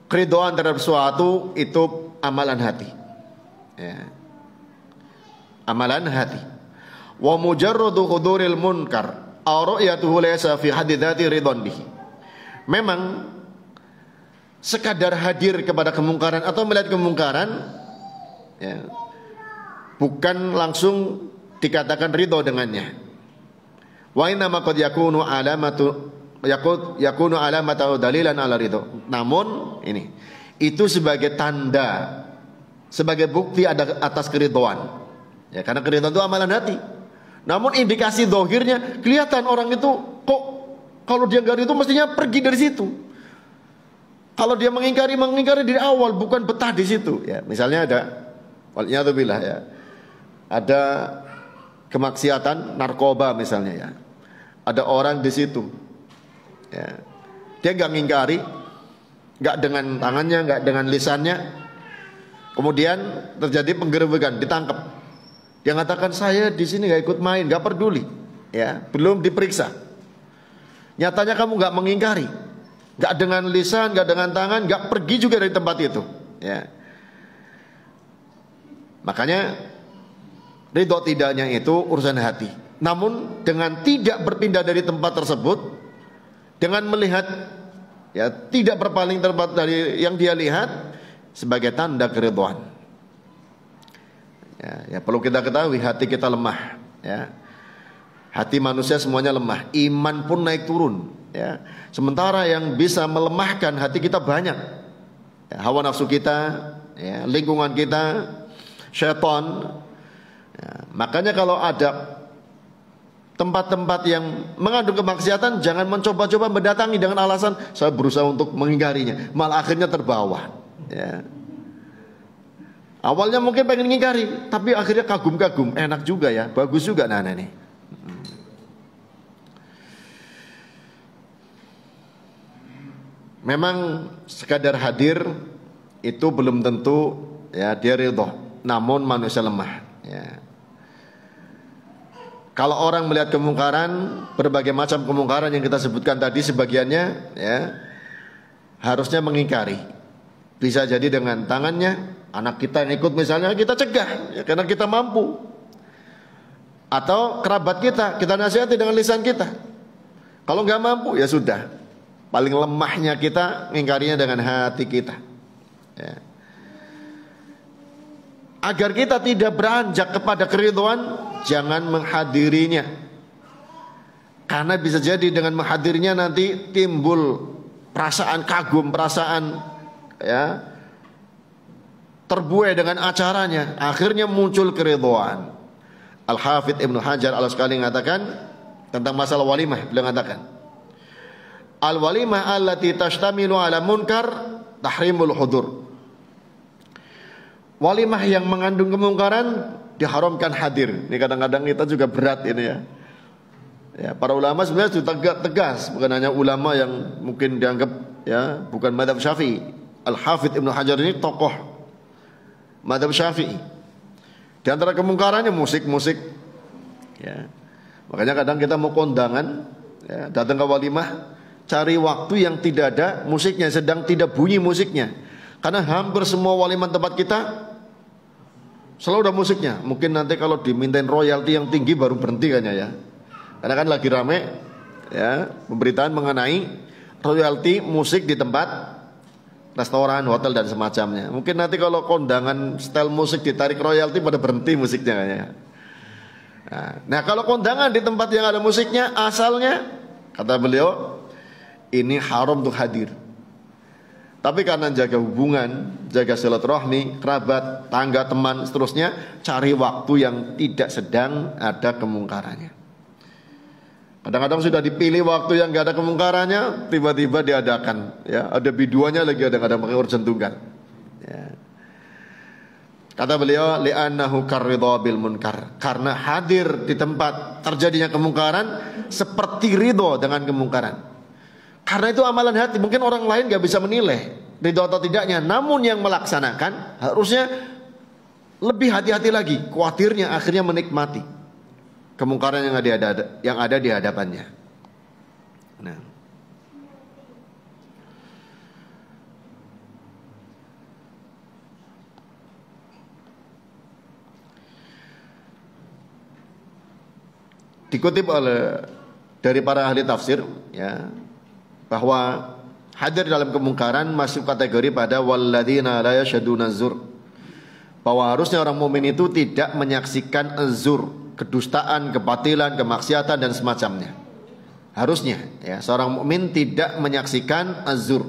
Keridhaan terhadap sesuatu itu amalan hati. Ya. Amalan hati. Wa mujarradu huduril munkar aw ru'yatuhu laysa fi hadidati ridwan bihi. Memang sekadar hadir kepada kemungkaran atau melihat kemungkaran, ya, bukan langsung dikatakan ridho dengannya. Wa inna ma qad yakunu alamatu dalilan ala ridho. Namun ini itu sebagai tanda, sebagai bukti ada atas keridhaan. Ya, karena keridhaan itu amalan hati. Namun indikasi zahirnya kelihatan orang itu kok kalau dia enggak itu mestinya pergi dari situ. Kalau dia mengingkari dari awal, bukan betah di situ. Ya, misalnya ada, waliyadzubillah ya, ada kemaksiatan narkoba misalnya ya. Ada orang di situ. Ya, dia enggak ngingkari, enggak dengan tangannya, enggak dengan lisannya. Kemudian terjadi penggerebekan, ditangkap. Dia mengatakan saya di sini nggak ikut main, nggak peduli. ya, belum diperiksa. Nyatanya kamu nggak mengingkari, nggak dengan lisan, nggak dengan tangan, nggak pergi juga dari tempat itu, ya. Makanya ridho tidaknya itu urusan hati. Namun dengan tidak berpindah dari tempat tersebut, dengan melihat, ya, tidak berpaling tempat dari yang dia lihat, sebagai tanda keridhaan. Ya, perlu kita ketahui hati kita lemah, ya. Hati manusia semuanya lemah, iman pun naik turun, ya. Sementara yang bisa melemahkan hati kita banyak, ya, hawa nafsu kita, ya, lingkungan kita, syaitan, ya. Makanya kalau ada tempat-tempat yang mengandung kemaksiatan, jangan mencoba-coba mendatangi dengan alasan saya berusaha untuk menghindarinya, malah akhirnya terbawa, ya. Awalnya mungkin pengen ngingkari, tapi akhirnya kagum-kagum, enak juga ya, bagus juga nih. Memang sekadar hadir itu belum tentu, ya, dia ridho, namun manusia lemah, ya. Kalau orang melihat kemungkaran, berbagai macam kemungkaran yang kita sebutkan tadi sebagiannya, ya, harusnya mengingkari. Bisa jadi dengan tangannya, anak kita yang ikut misalnya kita cegah, ya, karena kita mampu. Atau kerabat kita nasihati dengan lisan kita. Kalau nggak mampu, ya sudah. Paling lemahnya kita mengingkarinya dengan hati kita, ya. Agar kita tidak beranjak kepada keridhaan, jangan menghadirinya. Karena bisa jadi dengan menghadirinya nanti timbul perasaan kagum, perasaan, ya, terbuai dengan acaranya, akhirnya muncul keridhaan. Al-Hafidz Ibnu Hajar Al-Asqalani mengatakan tentang masalah walimah, beliau mengatakan, al-walimah allati tashtamilu ala munkar tahrimul hudur. Walimah yang mengandung kemungkaran diharamkan hadir. Ini kadang-kadang kita juga berat ini, ya. Ya, para ulama sebenarnya sudah tegas, bukan hanya ulama yang mungkin dianggap, ya, bukan mazhab Syafi'i. Al-Hafidz Ibnu Hajar ini tokoh mazhab Syafi'i. Di antara kemungkarannya musik, ya. Makanya kadang kita mau kondangan, ya, datang ke walimah, cari waktu yang tidak ada musiknya, sedang tidak bunyi musiknya. Karena hampir semua walimah tempat kita selalu ada musiknya. Mungkin nanti kalau dimintain royalti yang tinggi baru berhenti kayaknya, ya. Karena kan lagi rame, ya, pemberitaan mengenai royalti musik di tempat restoran, hotel dan semacamnya. Mungkin nanti kalau kondangan style musik ditarik royalti pada berhenti musiknya kayaknya. Nah, kalau kondangan di tempat yang ada musiknya, asalnya kata beliau ini haram untuk hadir. Tapi karena jaga hubungan, jaga silaturahmi, kerabat, tangga, teman, seterusnya, cari waktu yang tidak sedang ada kemungkarannya. Kadang-kadang sudah dipilih waktu yang gak ada kemungkarannya, tiba-tiba diadakan, ya, ada biduannya lagi, ada pakai urgen tunggal, ya. Kata beliau, li'annahu karridha bil munkar, karena hadir di tempat terjadinya kemungkaran seperti ridho dengan kemungkaran. Karena itu amalan hati, mungkin orang lain gak bisa menilai ridho atau tidaknya, namun yang melaksanakan harusnya lebih hati-hati lagi, khawatirnya akhirnya menikmati kemungkaran yang ada di hadapannya. Nah, dikutip dari para ahli tafsir, ya, bahwa hadir dalam kemungkaran masuk kategori pada walladzina la yashhaduna zur, bahwa harusnya orang mukmin itu tidak menyaksikan azur, kedustaan, kebatilan, kemaksiatan dan semacamnya. Harusnya, ya, seorang mukmin tidak menyaksikan azur.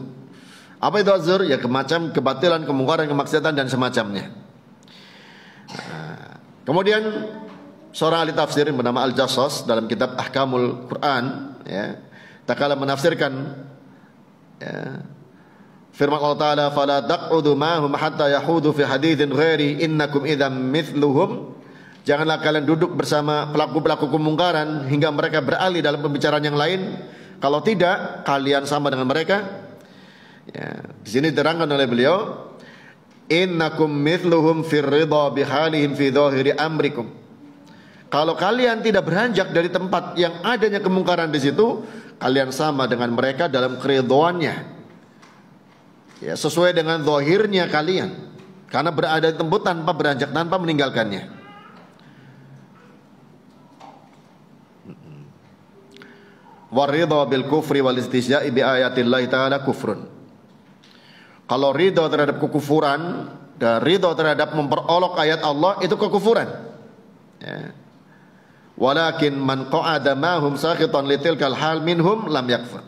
Apa itu azur? Ya, macam kebatilan, kemungkaran, kemaksiatan dan semacamnya. Nah, kemudian seorang ahli tafsir bernama Al-Jassas dalam kitab Ahkamul Quran, ya, tatkala menafsirkan, ya, firman Allah Ta'ala, fala taq'udu ma'hum hatta yahudu fi haditsin ghairi innakum idzam mithluhum. Janganlah kalian duduk bersama pelaku-pelaku kemungkaran hingga mereka beralih dalam pembicaraan yang lain. Kalau tidak, kalian sama dengan mereka. Ya, di sini diterangkan oleh beliau, innakum mithluhum fir ridha bihalihim fi dhahiri amrikum. Kalau kalian tidak beranjak dari tempat yang adanya kemungkaran di situ, kalian sama dengan mereka dalam keridhoannya. Ya, sesuai dengan zahirnya kalian. Karena berada di tempat tanpa beranjak, tanpa meninggalkannya. Waridha bil kufri wal istihza'i bi ayatillahi ta'ala kufrun. Kalau ridha terhadap kekufuran dan ridha terhadap memperolok ayat Allah, itu kekufuran. Ya. Walakin man qa'ada mahum sakhitan litilkal hal minhum lam yakfur.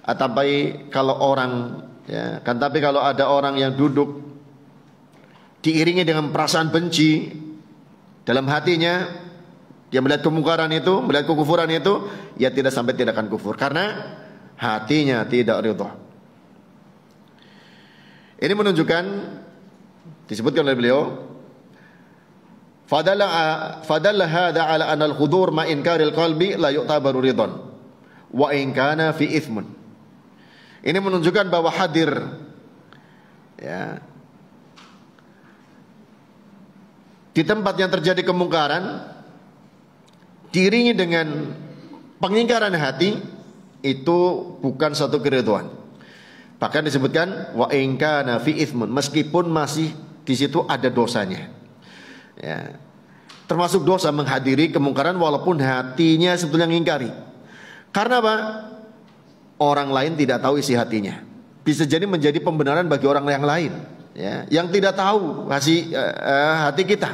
Tapi kalau orang, ya, tapi kalau ada orang yang duduk diiringi dengan perasaan benci dalam hatinya, dia melihat kemungkaran itu, melihat kekufuran itu, ya tidak sampai tidak akan kufur karena hatinya tidak ridha. Ini menunjukkan, disebutkan oleh beliau, fadalla hadza ala anna al-khudur ma inkaril qalbi la yu'tabaru ridhan wa in kana fi ithmun. Ini menunjukkan bahwa hadir, ya, di tempat yang terjadi kemungkaran diiringi dengan pengingkaran hati, itu bukan satu keridhaan. Bahkan disebutkan wa in kana fi ithmun, meskipun masih di situ ada dosanya. Ya. Termasuk dosa menghadiri kemungkaran walaupun hatinya sebetulnya mengingkari. Karena apa? Orang lain tidak tahu isi hatinya. Bisa jadi menjadi pembenaran bagi orang yang lain, ya, yang tidak tahu hati kita.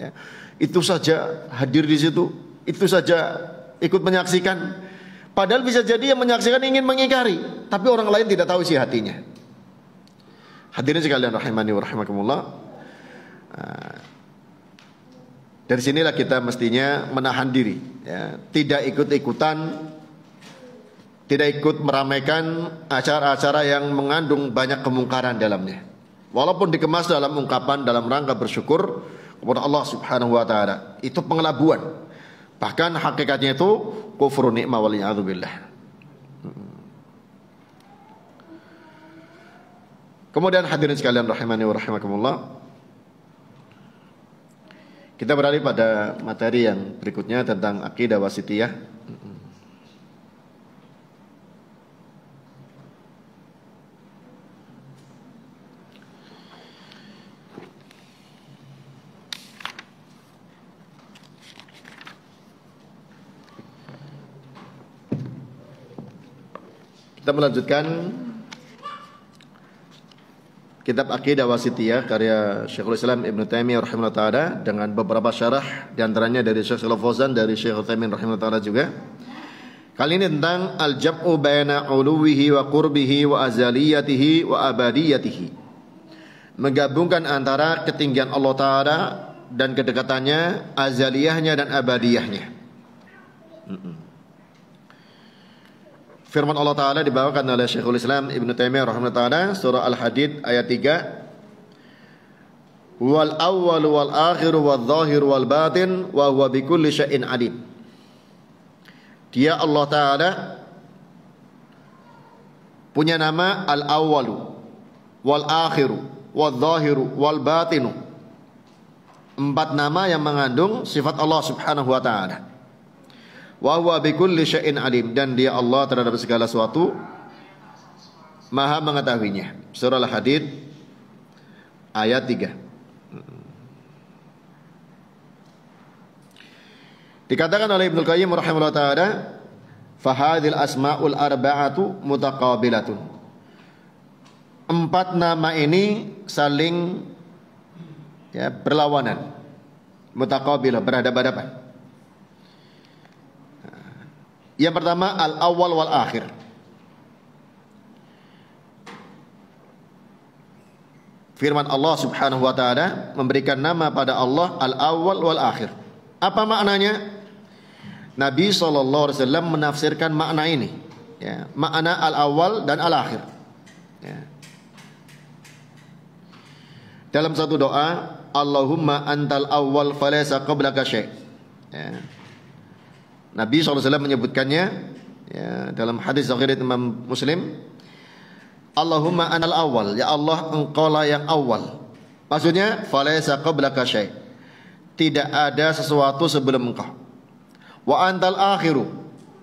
Ya. Itu saja hadir di situ, itu saja ikut menyaksikan. Padahal bisa jadi yang menyaksikan ingin mengingkari, tapi orang lain tidak tahu isi hatinya. Hadirin sekalian rahimani wa rahimakumullah. Dari sinilah kita mestinya menahan diri, ya, tidak ikut-ikutan, tidak ikut meramaikan acara-acara yang mengandung banyak kemungkaran dalamnya. Walaupun dikemas dalam ungkapan dalam rangka bersyukur kepada Allah Subhanahu wa taala, itu pengelabuan. Bahkan hakikatnya itu kufur nikmah wal a'udzubillah. Kemudian hadirin sekalian rahimani wa rahimakumullah, kita beralih pada materi yang berikutnya tentang akidah wasitiyah. Kita melanjutkan kitab Aqidah Wasitiyah karya Syekhul Islam Ibnu Taimiyah rahimahullah taala dengan beberapa syarah, di antaranya dari Syekh Shalih Fauzan, dari Syekh Utsaimin rahimahullah taala juga. Kali ini tentang al-jam'u baina uluwihi wa qurbihi wa azaliyatihi wa abadiyatihi. Menggabungkan antara ketinggian Allah taala dan kedekatannya, azaliyahnya dan abadiyahnya. Firman Allah Ta'ala dibawakan oleh Syekhul Islam Ibnu Taimiyah rahimahullah ta'ala, surah Al-Hadid ayat 3. Wal awwalu wal akhiru wal zahiru wal batin wa huwa bikulli syai'in alim. Dia Allah Ta'ala punya nama al-awwalu wal akhiru wal zahiru wal batinu. 4 nama yang mengandung sifat Allah Subhanahu wa ta'ala. Wa huwa bikulli syai'in alim, dan dia Allah terhadap segala sesuatu maha mengetahuinya. Surah Al-Hadid ayat 3. Dikatakan oleh Ibnu Qayyim rahimahullah taala, fahadhil asmaul arba'atu mutaqabilatun. 4 nama ini saling, ya, berlawanan. Mutaqabilah, berhadapan-hadapan. Yang pertama al-awwal wal akhir. Firman Allah Subhanahu wa taala memberikan nama pada Allah al-awwal wal akhir. Apa maknanya? Nabi SAW menafsirkan makna ini, ya, makna al-awwal dan al-akhir, ya. Dalam satu doa, Allahumma antal awwal falaysa qablaka syai', ya. Nabi SAW menyebutkannya, ya, dalam hadis sahih Imam Muslim, Allahumma anal awal, ya Allah engkaulah yang awal. Maksudnya falaysa qablaka syai', tidak ada sesuatu sebelum engkau. Wa antal akhiru,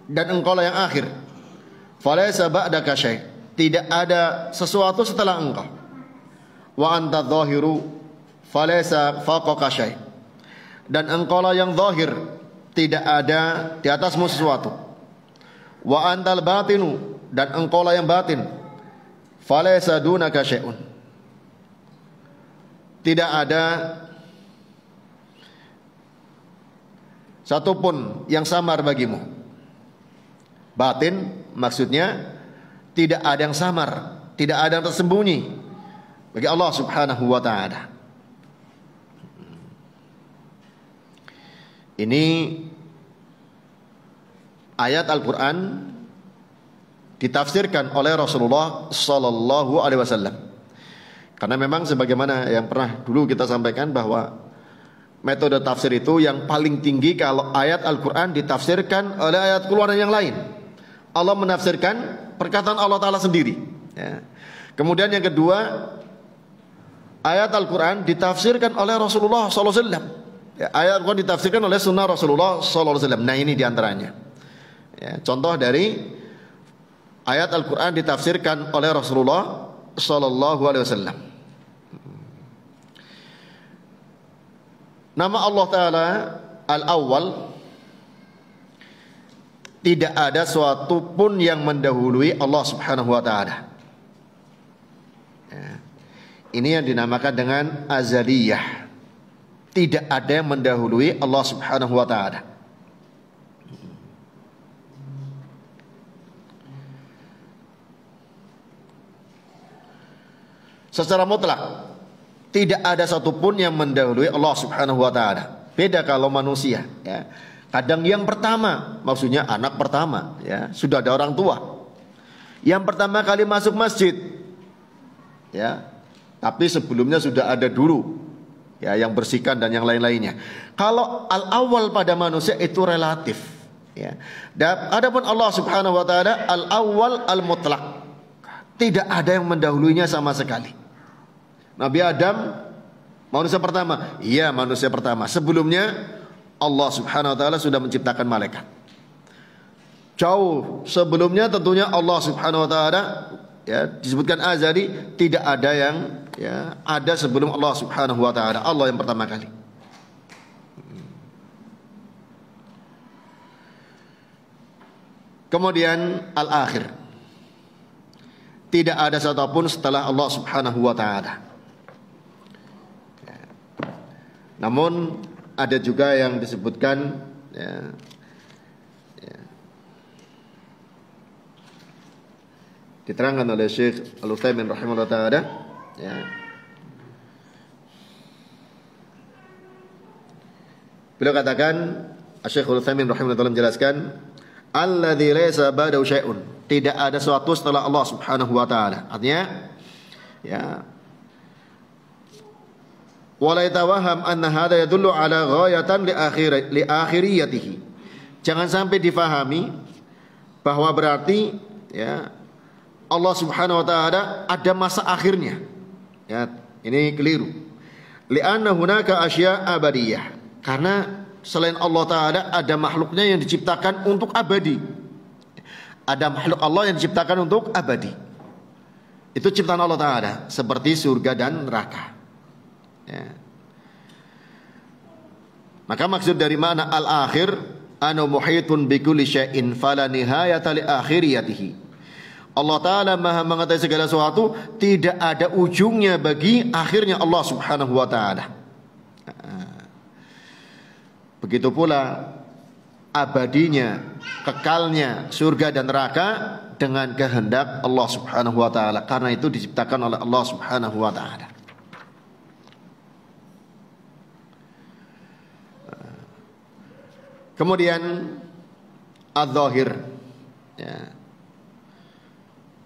dan engkau lah yang akhir. Falaysa ba'daka syai', tidak ada sesuatu setelah engkau. Wa anta dhahiru, falaysa fawqaka syai', dan engkau lah yang zahir, tidak ada di atasmu sesuatu. Wa antal batinu, dan engkau lah yang batin, falaysa dunaka syai'un, tidak ada satupun yang samar bagimu. Batin maksudnya tidak ada yang samar, tidak ada yang tersembunyi bagi Allah Subhanahu wa ta'ala. Ini ayat Al-Quran ditafsirkan oleh Rasulullah Sallallahu Alaihi Wasallam. Karena memang sebagaimana yang pernah dulu kita sampaikan bahwa metode tafsir itu yang paling tinggi kalau ayat Al-Quran ditafsirkan oleh ayat keluaran yang lain. Allah menafsirkan perkataan Allah Ta'ala sendiri, ya. Kemudian yang kedua, ayat Al-Quran ditafsirkan oleh Rasulullah SAW, ya, ayat Al-Quran ditafsirkan oleh sunnah Rasulullah SAW. Nah ini diantaranya, ya, contoh dari ayat Al-Quran ditafsirkan oleh Rasulullah SAW. Nama Allah Ta'ala Al-Awwal, tidak ada suatu pun yang mendahului Allah Subhanahu wa ta'ala, ya. Ini yang dinamakan dengan azaliyah. Tidak ada yang mendahului Allah Subhanahu wa ta'ala. Secara mutlak tidak ada satupun yang mendahului Allah Subhanahu wa ta'ala. Beda kalau manusia, ya. Kadang yang pertama, maksudnya anak pertama, ya, sudah ada orang tua. Yang pertama kali masuk masjid, ya, tapi sebelumnya sudah ada dulu, ya, yang bersihkan dan yang lain-lainnya. Kalau al-awwal pada manusia itu relatif, ya. Dan adapun Allah Subhanahu wa ta'ala al-awwal al-mutlaq, tidak ada yang mendahulunya sama sekali. Nabi Adam manusia pertama, iya manusia pertama. Sebelumnya Allah Subhanahu wa ta'ala sudah menciptakan malaikat. Jauh sebelumnya tentunya Allah Subhanahu wa ta'ala, ya, disebutkan azali, tidak ada yang, ya, ada sebelum Allah Subhanahu wa ta'ala. Allah yang pertama kali. Kemudian al-akhir, tidak ada satupun setelah Allah Subhanahu wa ta'ala. Namun ada juga yang disebutkan, ya, ya, diterangkan oleh Syekh Al-Utsaimin rahimahullah ta'ala, ya. Beliau katakan, Syekh Al-Utsaimin rahimahullah ta'ala menjelaskan, alladzi laysa ba'dahu syai'un, tidak ada sesuatu setelah Allah Subhanahu wa ta'ala. Artinya, ya, wala yatawaham anna hadha yadullu ala ghayatan li akhiriyatihi. Jangan sampai difahami bahwa berarti, ya, Allah Subhanahu wa ta'ala ada masa akhirnya. Ya, ini keliru. Li'anna hunaka asya' abadiyah. Karena selain Allah Ta'ala ada makhluknya yang diciptakan untuk abadi. Ada makhluk Allah yang diciptakan untuk abadi. Itu ciptaan Allah Ta'ala, seperti surga dan neraka, ya. Maka maksud dari mana al-akhir, anu muhitun bi kulli syai'in fala nihayata li akhiriyatihi. Allah Ta'ala maha mengetahui segala sesuatu, tidak ada ujungnya bagi akhirnya Allah Subhanahu wa ta'ala. Begitu pula abadinya, kekalnya surga dan neraka dengan kehendak Allah Subhanahu wa ta'ala. Karena itu diciptakan oleh Allah Subhanahu wa ta'ala. Kemudian az-zahir, ya.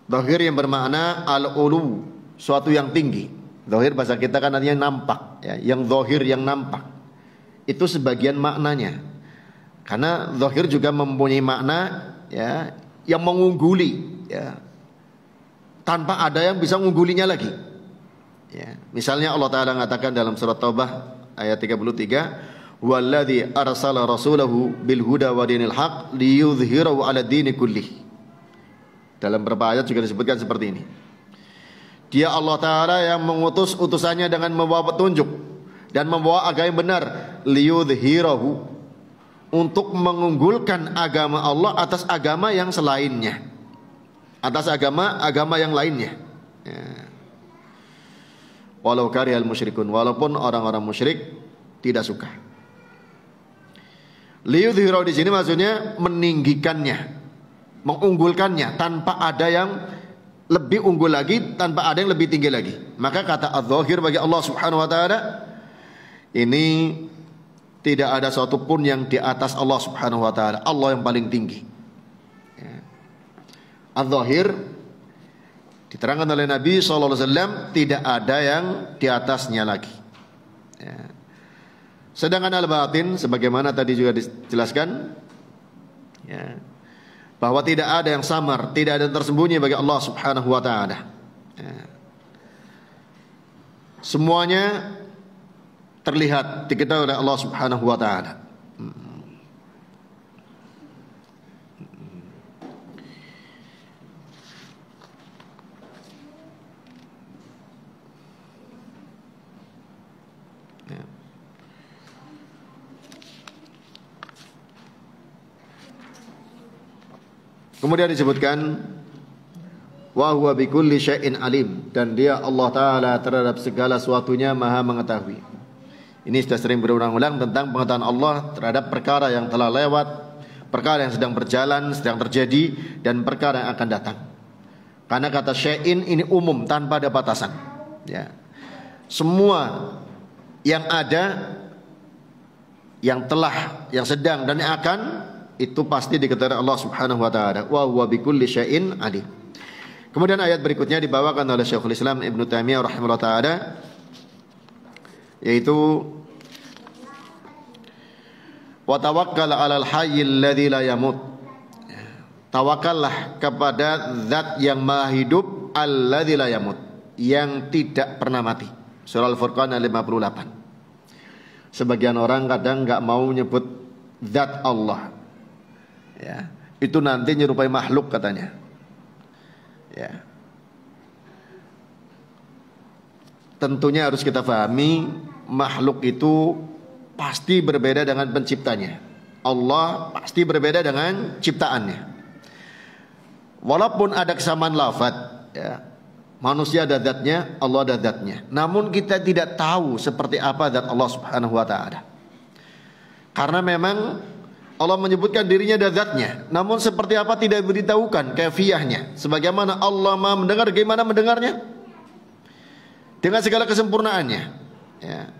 Zahir yang bermakna al-ulu, suatu yang tinggi. Zahir bahasa kita kan artinya nampak, ya. Yang zahir, yang nampak, itu sebagian maknanya. Karena zahir juga mempunyai makna, ya, yang mengungguli, ya, tanpa ada yang bisa mengunggulinya lagi, ya. Misalnya Allah Ta'ala mengatakan dalam surat Taubah ayat 33, Walladzi arsala rasulahu bil huda wa dinil haq liyudhhirahu 'ala dini kullih. Dalam beberapa ayat juga disebutkan seperti ini. Dia Allah Ta'ala yang mengutus utusannya dengan membawa petunjuk dan membawa agama yang benar, liyudhhirahu, untuk mengunggulkan agama Allah atas agama yang selainnya, atas agama yang lainnya. Ya. Walau karihal musyrikun, walaupun orang-orang musyrik tidak suka. Liyudhhirahu di sini maksudnya meninggikannya, mengunggulkannya tanpa ada yang lebih unggul lagi, tanpa ada yang lebih tinggi lagi. Maka kata adz-dzahir bagi Allah Subhanahu wa taala ini tidak ada satu pun yang di atas Allah Subhanahu wa taala. Allah yang paling tinggi. Ya. Adz-dzahir diterangkan oleh Nabi sallallahu alaihi wasallam tidak ada yang di atasnya lagi. Ya. Sedangkan al-batin sebagaimana tadi juga dijelaskan, ya, bahwa tidak ada yang samar, tidak ada yang tersembunyi bagi Allah Subhanahu wa taala. Ya. Semuanya terlihat, diketahui oleh Allah Subhanahu wa taala. Ya. Kemudian disebutkan wa huwa bikulli syai'in alim, dan dia Allah taala terhadap segala sesuatunya maha mengetahui. Ini sudah sering berulang-ulang tentang pengetahuan Allah terhadap perkara yang telah lewat, perkara yang sedang berjalan, sedang terjadi, dan perkara yang akan datang. Karena kata syai'in ini umum tanpa ada batasan. Ya. Semua yang ada, yang telah, yang sedang, dan yang akan, itu pasti diketahui Allah Subhanahu wa taala. Wa huwa bikulli syai'in alim. Kemudian ayat berikutnya dibawakan oleh Syekhul Islam Ibnu Taimiyah rahimahullah taala, yaitu wa tawakkal 'alal hayyil ladzi la yamut. Tawakallah kepada zat yang maha hidup, alladzi la yamut, yang tidak pernah mati. Surah Al-Furqan ayat 58. Sebagian orang kadang enggak mau nyebut zat Allah. Ya, itu nanti nyerupai makhluk katanya. Ya. Tentunya harus kita pahami makhluk itu pasti berbeda dengan penciptanya. Allah pasti berbeda dengan ciptaannya. Walaupun ada kesamaan lafaz, ya. Manusia ada zatnya, Allah ada zatnya. Namun kita tidak tahu seperti apa zat Allah Subhanahu wa taala. Karena memang Allah menyebutkan dirinya dan zatnya, namun seperti apa tidak diberitahukan kaifiyahnya. Sebagaimana Allah Maha mendengar, bagaimana mendengarnya? Dengan segala kesempurnaannya. Ya.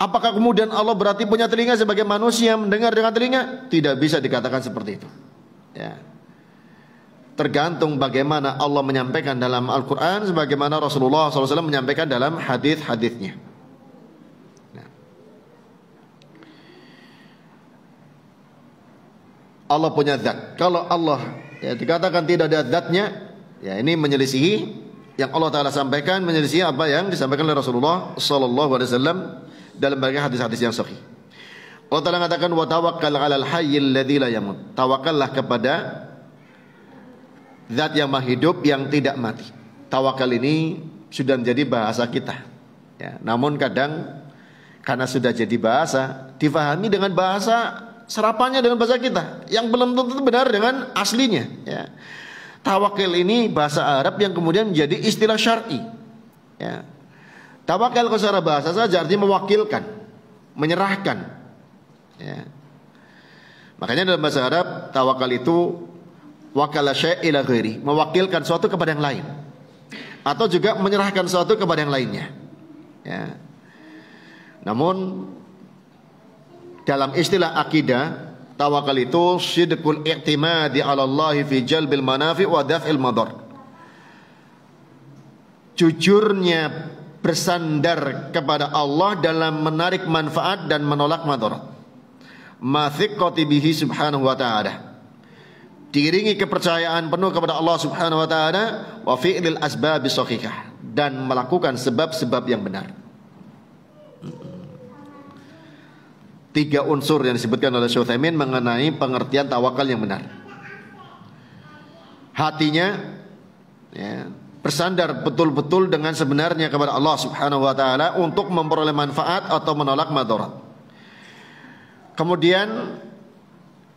Apakah kemudian Allah berarti punya telinga sebagai manusia mendengar dengan telinga? Tidak bisa dikatakan seperti itu. Ya. Tergantung bagaimana Allah menyampaikan dalam Al-Quran, sebagaimana Rasulullah SAW menyampaikan dalam hadis-hadisnya. Allah punya zat. Kalau Allah dikatakan tidak ada zatnya, ya ini menyelisihi yang Allah Taala sampaikan, menyelisihi apa yang disampaikan oleh Rasulullah sallallahu alaihi wasallam dalam berbagai hadis-hadis yang sahih. Allah Taala mengatakan wa tawakkal 'alal hayyil ladzi la yamut. Tawakallah kepada zat yang maha hidup yang tidak mati. Tawakal ini sudah menjadi bahasa kita. Ya, namun kadang karena sudah jadi bahasa, difahami dengan bahasa serapannya dengan bahasa kita yang belum tentu benar dengan aslinya. Ya. Tawakal ini bahasa Arab yang kemudian menjadi istilah syar'i. Ya. Tawakal secara bahasa saja artinya mewakilkan, menyerahkan. Ya. Makanya dalam bahasa Arab tawakal itu wakala syai' ila ghairi, mewakilkan suatu kepada yang lain, atau juga menyerahkan suatu kepada yang lainnya. Ya. Namun dalam istilah akidah, tawakal itu sidqul i'timadi 'ala Allah fi jalbil manafi' wa daf'il madar. Jujurnya bersandar kepada Allah dalam menarik manfaat dan menolak madarat. Ma thiqati bihi subhanahu wa ta'ala. Diiringi kepercayaan penuh kepada Allah Subhanahu wa taala wa fi'lil asbab shahihah, dan melakukan sebab-sebab yang benar. 3 unsur yang disebutkan oleh Syekh Utsaimin mengenai pengertian tawakal yang benar. Hatinya ya, bersandar betul-betul dengan sebenarnya kepada Allah Subhanahu wa taala untuk memperoleh manfaat atau menolak madarat. Kemudian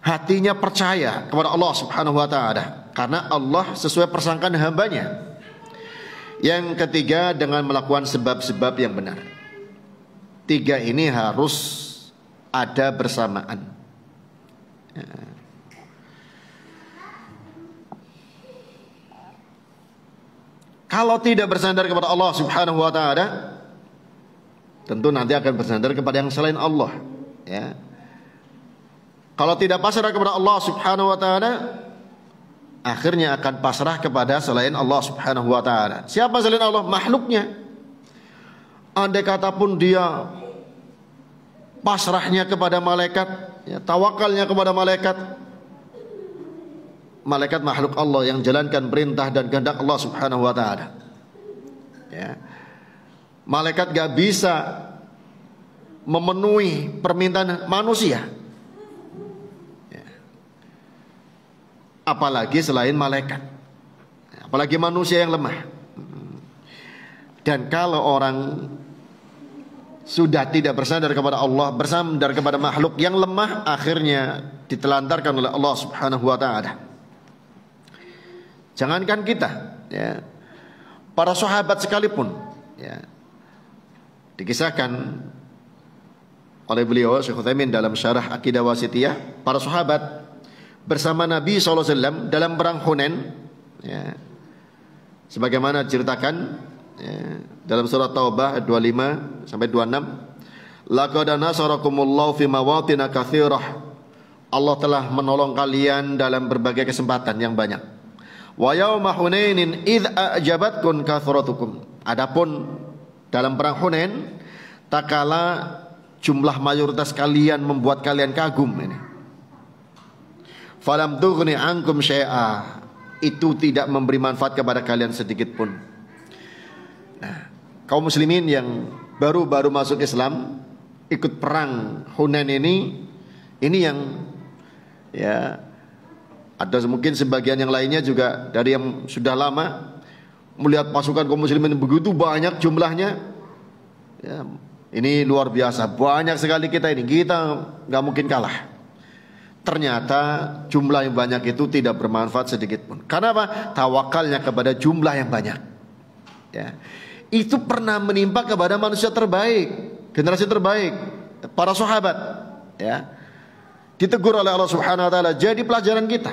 hatinya percaya kepada Allah Subhanahu wa taala karena Allah sesuai persangkaan hambanya. Yang ketiga dengan melakukan sebab-sebab yang benar. 3 ini harus ada bersamaan. Ya. Kalau tidak bersandar kepada Allah Subhanahu wa taala, tentu nanti akan bersandar kepada yang selain Allah, ya. Kalau tidak pasrah kepada Allah Subhanahu wa taala, akhirnya akan pasrah kepada selain Allah Subhanahu wa taala. Siapa selain Allah? Makhluknya. Andai kata pun dia pasrahnya kepada malaikat, ya, tawakalnya kepada malaikat, malaikat makhluk Allah yang jalankan perintah dan kehendak Allah Subhanahu wa taala. Ya. Malaikat gak bisa memenuhi permintaan manusia. Ya. Apalagi selain malaikat. Apalagi manusia yang lemah. Dan kalau orang sudah tidak bersandar kepada Allah, bersandar kepada makhluk yang lemah, akhirnya ditelantarkan oleh Allah Subhanahu wa taala. Jangankan kita, ya, para sahabat sekalipun, ya, dikisahkan oleh beliau Syekh Utsaimin dalam syarah Aqidah Wasithiyah, para sahabat bersama Nabi SAW dalam perang Hunain, ya, sebagaimana diceritakan, ya, dalam surat Taubah 25 sampai 26, laqad nasarakumullahu fi mawatin katsirah. Allah telah menolong kalian dalam berbagai kesempatan yang banyak. Wa yauma Hunainin id a'jabatkum kathratukum. Adapun dalam perang Hunain, tak kala jumlah mayoritas kalian membuat kalian kagum ini. Falam tughni ankum syai'a. Itu tidak memberi manfaat kepada kalian sedikit pun. Nah, kaum muslimin yang baru-baru masuk Islam, ikut perang Hunain ini yang, ya, ada mungkin sebagian yang lainnya juga dari yang sudah lama melihat pasukan kaum muslimin begitu banyak jumlahnya, ya, ini luar biasa, banyak sekali kita nggak mungkin kalah. Ternyata jumlah yang banyak itu tidak bermanfaat sedikit pun. Karena apa? Tawakalnya kepada jumlah yang banyak, ya. Itu pernah menimpa kepada manusia terbaik, generasi terbaik, para sahabat, ya. Ditegur oleh Allah Subhanahu wa taala, jadi pelajaran kita,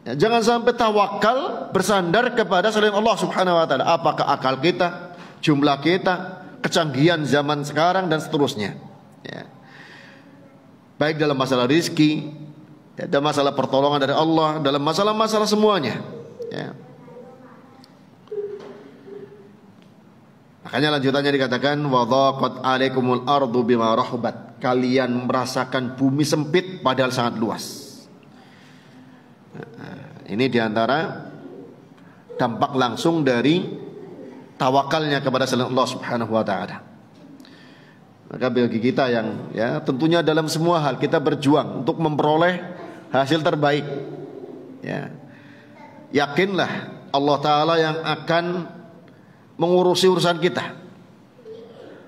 ya, jangan sampai tawakal bersandar kepada selain Allah Subhanahu wa taala. Apakah akal kita, jumlah kita, kecanggihan zaman sekarang dan seterusnya, ya. Baik dalam masalah rizki, ya, dalam masalah pertolongan dari Allah, dalam masalah-masalah semuanya, ya. Makanya lanjutannya dikatakan wa dhaqat 'alaikumul ardu bima rahubat. Kalian merasakan bumi sempit padahal sangat luas. Nah, ini diantara dampak langsung dari tawakalnya kepada selain Allah Subhanahu wa taala. Maka bagi kita yang, ya, tentunya dalam semua hal kita berjuang untuk memperoleh hasil terbaik, ya, yakinlah Allah taala yang akan mengurusi urusan kita.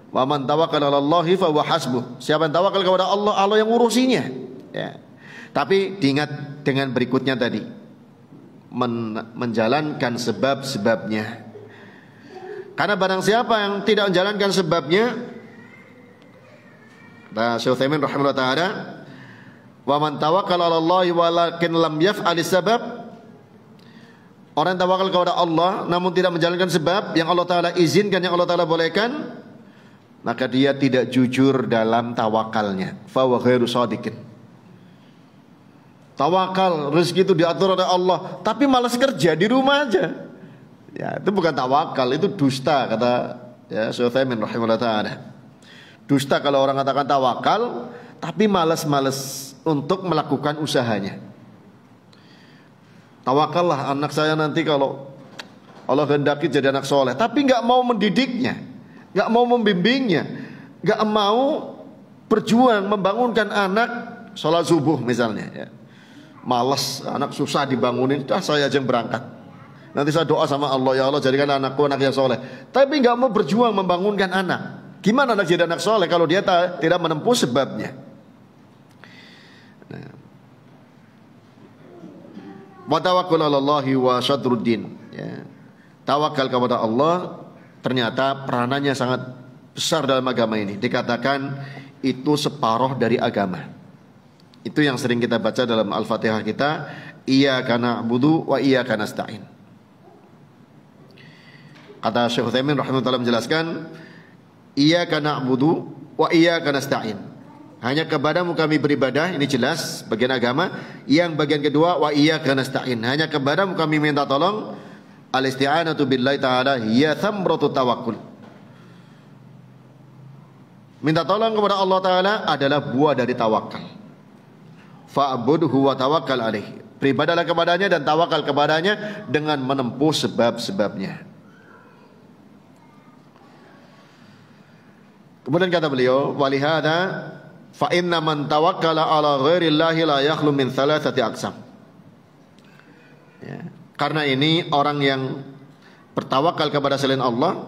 Wa man tawakkala 'alallahi fa huwa hasbuh. Siapa yang tawakal kepada Allah, Allah yang ngurusinya, ya. Tapi diingat dengan berikutnya tadi, menjalankan sebab-sebabnya. Karena barang siapa yang tidak menjalankan sebabnya, Syekh Utsaimin rahimahullah taala, wa man tawakkala 'alallahi walakin lam yaf'alis sabab. Orang yang tawakal kepada Allah namun tidak menjalankan sebab yang Allah taala izinkan, yang Allah taala bolehkan, maka dia tidak jujur dalam tawakalnya. Fa wa ghairu shadiqin. Tawakal, rezeki itu diatur oleh Allah, tapi malas kerja di rumah aja, ya, itu bukan tawakal, itu dusta, kata, ya, Syekh Utsaimin rahimahullah taala. Dusta kalau orang katakan tawakal tapi malas-malas untuk melakukan usahanya. Tawakallah anak saya nanti kalau Allah kehendaki jadi anak soleh, tapi nggak mau mendidiknya, nggak mau membimbingnya, nggak mau berjuang membangunkan anak sholat subuh misalnya, ya. Males, anak susah dibangunin, dah saya aja yang berangkat. Nanti saya doa sama Allah, ya Allah jadikan anakku anak yang soleh. Tapi nggak mau berjuang membangunkan anak. Gimana anak jadi anak soleh kalau dia tidak menempuh sebabnya? Nah. Wa tawakkul 'alallahi wa syadruddin, ya. Tawakal kepada Allah ternyata peranannya sangat besar dalam agama ini. Dikatakan itu separuh dari agama. Itu yang sering kita baca dalam Al-Fatihah kita, iyyaka na'budu wa iyyaka nasta'in. Kata Syekh Utsaimin rahimahullah menjelaskan, iyyaka na'budu wa iyyaka nasta'in. Hanya kepadamu kami beribadah, ini jelas bagian agama. Yang bagian kedua, wa iyyaka nasta'in. Hanya kepadamu kami minta tolong. Al-isti'anatu billahi ta'ala hiya thamratu tawakkul. Minta tolong kepada Allah Ta'ala adalah buah dari tawakal. Fa'budhu wa tawakkal alaihi. Beribadahlah kepadanya dan tawakal kepadanya dengan menempuh sebab-sebabnya. Kemudian kata beliau, walihada fa inna man tawakkala ala ghairillahi la yakhlu min thalathati aqsam. Ya, karena ini orang yang bertawakal kepada selain Allah,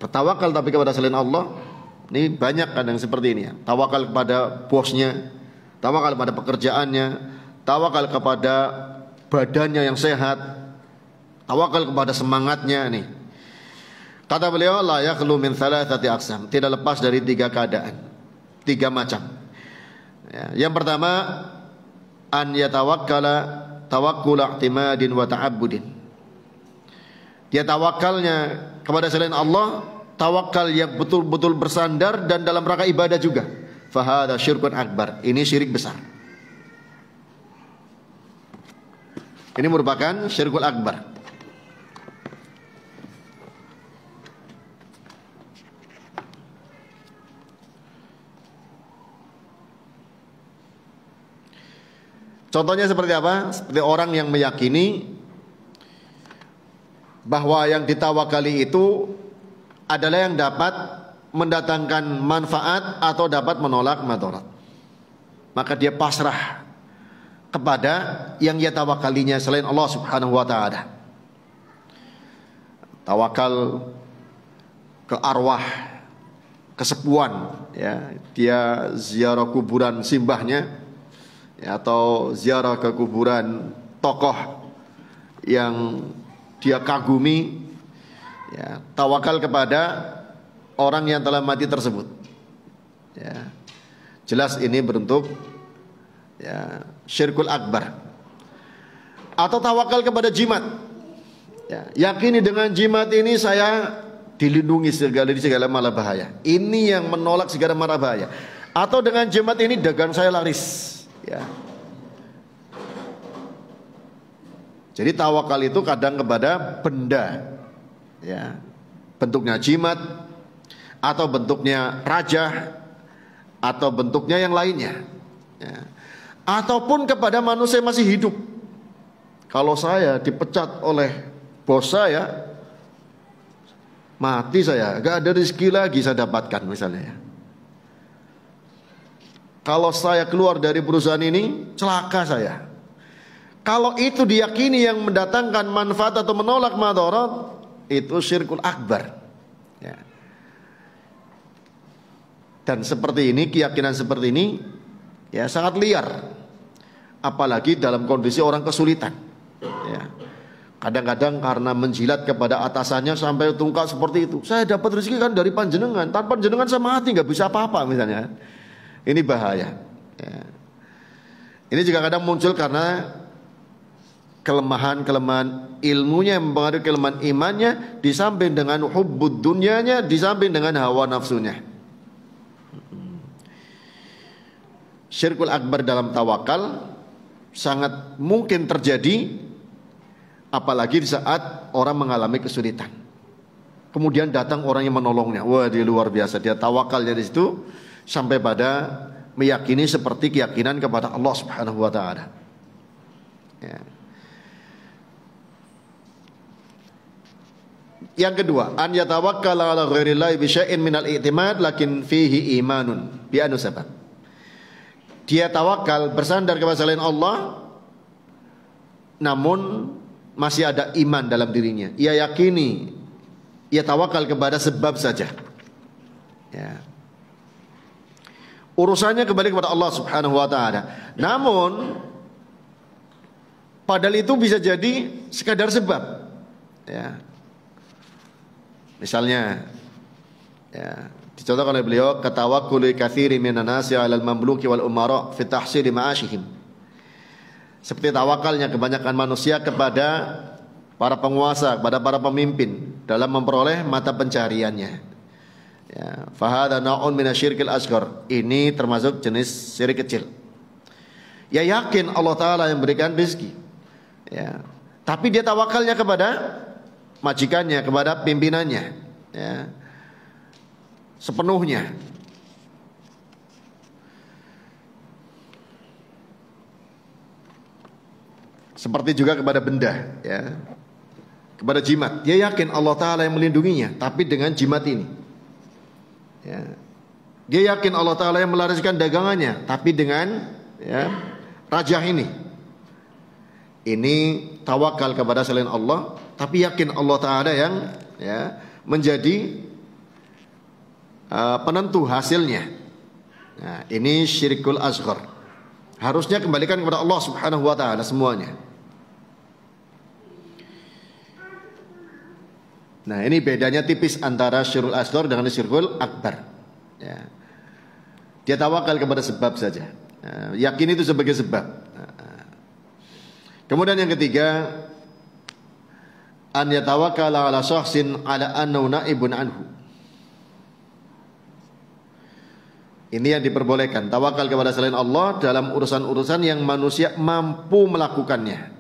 bertawakal tapi kepada selain Allah, ini banyak kadang seperti ini ya. Tawakal kepada bosnya, tawakal pada pekerjaannya, tawakal kepada badannya yang sehat, tawakal kepada semangatnya nih. Kata beliau, la yakhlu min thalathati aqsam, tidak lepas dari 3 keadaan, 3 macam. Ya, yang pertama, an yatawakkala tawakkula i'timadin wa ta'abbudin. Dia tawakalnya kepada selain Allah, tawakal yang betul-betul bersandar dan dalam rangka ibadah juga. Fahada syirkun akbar. Ini syirik besar. Ini merupakan syirkul akbar. Contohnya seperti apa? Seperti orang yang meyakini bahwa yang ditawakali itu adalah yang dapat mendatangkan manfaat atau dapat menolak madarat. Maka dia pasrah kepada yang ia tawakalinya selain Allah Subhanahu wa taala. Tawakal ke arwah, kesepuan, ya. Dia ziarah kuburan simbahnya, ya, atau ziarah ke kuburan tokoh yang dia kagumi, ya. Tawakal kepada orang yang telah mati tersebut, ya. Jelas ini berbentuk, ya, syirkul akbar. Atau tawakal kepada jimat, ya. Yakini dengan jimat ini saya dilindungi segala mara bahaya. Ini yang menolak segala mara bahaya. Atau dengan jimat ini dagang saya laris, ya. Jadi tawakal itu kadang kepada benda, ya, bentuknya jimat, atau bentuknya raja, atau bentuknya yang lainnya, ya. Ataupun kepada manusia yang masih hidup. Kalau saya dipecat oleh bos saya, mati saya, gak ada rezeki lagi saya dapatkan misalnya, ya. Kalau saya keluar dari perusahaan ini, celaka saya. Kalau itu diyakini yang mendatangkan manfaat atau menolak madarat, itu syirkul akbar, ya. Dan seperti ini, keyakinan seperti ini, ya, sangat liar. Apalagi dalam kondisi orang kesulitan, ya. Kadang-kadang karena menjilat kepada atasannya sampai tungkak seperti itu. Saya dapat rezeki kan dari panjenengan, tanpa panjenengan saya mati, nggak bisa apa-apa misalnya. Ini bahaya, ya. Ini juga kadang muncul karena kelemahan-kelemahan ilmunya yang mempengaruhi kelemahan imannya, di samping dengan hubbud dunyanya, di samping dengan hawa nafsunya. Syirkul akbar dalam tawakal sangat mungkin terjadi, apalagi di saat orang mengalami kesulitan. Kemudian datang orang yang menolongnya. Wah, dia luar biasa. Dia tawakalnya di situ sampai pada meyakini seperti keyakinan kepada Allah Subhanahu wa taala, ya. Yang kedua, an yatawakkala ala ghairillahi bi syai'in minal i'timad lakin fihi imanun bi anu sabab. Dia tawakal bersandar kepada selain Allah, namun masih ada iman dalam dirinya. Ia yakini, ia tawakal kepada sebab saja. Ya. Urusannya kembali kepada Allah Subhanahu wa taala. Namun padahal itu bisa jadi sekadar sebab. Ya. Misalnya, ya, dicontohkan oleh beliau, katawakkuli katsiri minan nasi 'alal mamluki wal umara fi tahsili ma'ashihim. Seperti tawakalnya kebanyakan manusia kepada para penguasa, kepada para pemimpin dalam memperoleh mata pencariannya. Ya, fahadha na'un minasyirkil asghar. Ini termasuk jenis syirik kecil. Ya yakin Allah Ta'ala yang berikan rezeki. Ya. Tapi dia tawakalnya kepada majikannya, kepada pimpinannya, ya, sepenuhnya. Seperti juga kepada benda, ya, kepada jimat. Dia yakin Allah Ta'ala yang melindunginya, tapi dengan jimat ini, ya. Dia yakin Allah Ta'ala yang melariskan dagangannya, tapi dengan, ya, raja ini. Ini tawakal kepada selain Allah, tapi yakin Allah Ta'ala yang, ya, menjadi penentu hasilnya. Nah, ini syirikul asghar. Harusnya kembalikan kepada Allah Subhanahu wa Ta'ala semuanya. Nah, ini bedanya tipis antara syirkul asghar dengan syirkul akbar. Ya. Dia tawakal kepada sebab saja. Nah, yakin itu sebagai sebab. Kemudian yang ketiga, an yatawakkala ala syakhsin ala annahu naibun anhu. Ini yang diperbolehkan, tawakal kepada selain Allah dalam urusan-urusan yang manusia mampu melakukannya.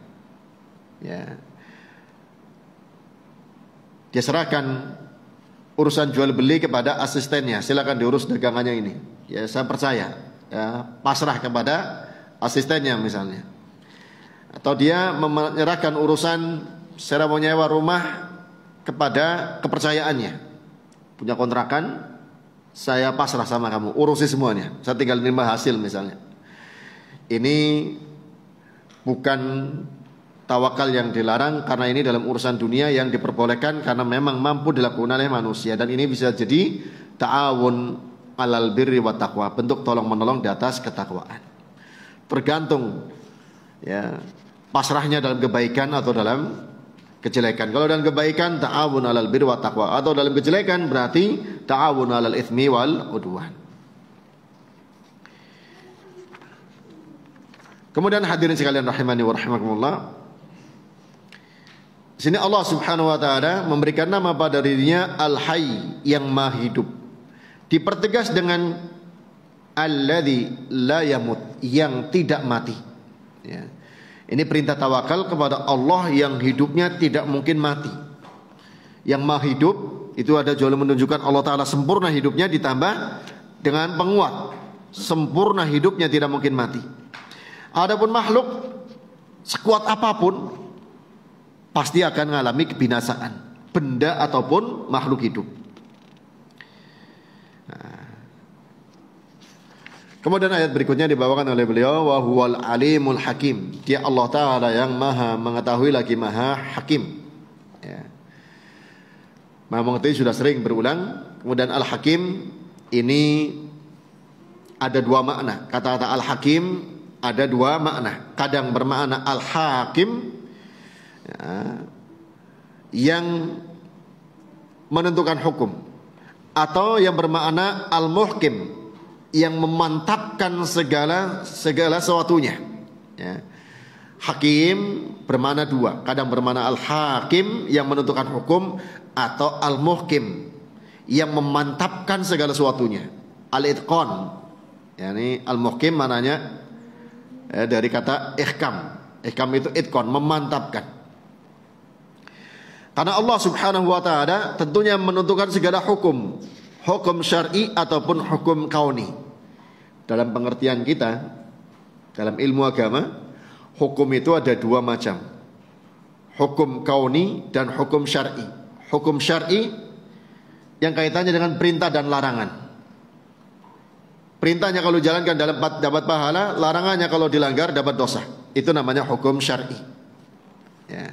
Ya. Dia serahkan urusan jual beli kepada asistennya, silakan diurus dagangannya ini. Ya, saya percaya. Ya, pasrah kepada asistennya misalnya. Atau dia menyerahkan urusan sewa menyewa rumah kepada kepercayaannya. Punya kontrakan, saya pasrah sama kamu, urusi semuanya, saya tinggal terima hasil misalnya. Ini bukan tawakal yang dilarang, karena ini dalam urusan dunia yang diperbolehkan karena memang mampu dilakukan oleh manusia. Dan ini bisa jadi ta'awun alal birri wa taqwa, bentuk tolong menolong di atas ketakwaan. Tergantung, ya, pasrahnya dalam kebaikan atau dalam kejelekan. Kalau dalam kebaikan, ta'awun alal birri wa taqwa, atau dalam kejelekan berarti ta'awun alal itsmi wal udwan. Kemudian hadirin sekalian rahimani wa rahimakumullah, sini Allah Subhanahu wa taala memberikan nama pada dirinya Al-Hayy, yang Maha Hidup. Dipertegas dengan Alladzi la yamut, yang tidak mati. Ya. Ini perintah tawakal kepada Allah yang hidupnya tidak mungkin mati. Yang Maha Hidup itu ada juga menunjukkan Allah Ta'ala sempurna hidupnya, ditambah dengan penguat, sempurna hidupnya tidak mungkin mati. Adapun makhluk sekuat apapun pasti akan mengalami kebinasaan, benda ataupun makhluk hidup. Kemudian ayat berikutnya dibawakan oleh beliau, wa huwal alimul hakim. Dia Allah Ta'ala yang maha mengetahui lagi maha hakim. Ya. Maha mengetahui sudah sering berulang. Kemudian al-hakim ini ada dua makna. Kata-kata al-hakim ada dua makna. Kadang bermakna al-hakim, ya, yang menentukan hukum, atau yang bermakna al-muhkim, yang memantapkan segala sesuatunya. Ya. Hakim bermakna dua, kadang bermakna al-hakim yang menentukan hukum, atau al-muhkim yang memantapkan segala sesuatunya. Al-itqan, yakni al-muhkim mananya dari kata ihkam. Ihkam itu itqan, memantapkan. Karena Allah Subhanahu wa taala tentunya menentukan segala hukum, hukum syar'i ataupun hukum kauni. Dalam pengertian kita, dalam ilmu agama, hukum itu ada dua macam. Hukum kauni dan hukum syar'i. hukum syar'i yang kaitannya dengan perintah dan larangan. Perintahnya kalau jalankan dapat pahala, larangannya kalau dilanggar dapat dosa. Itu namanya hukum syar'i. Ya.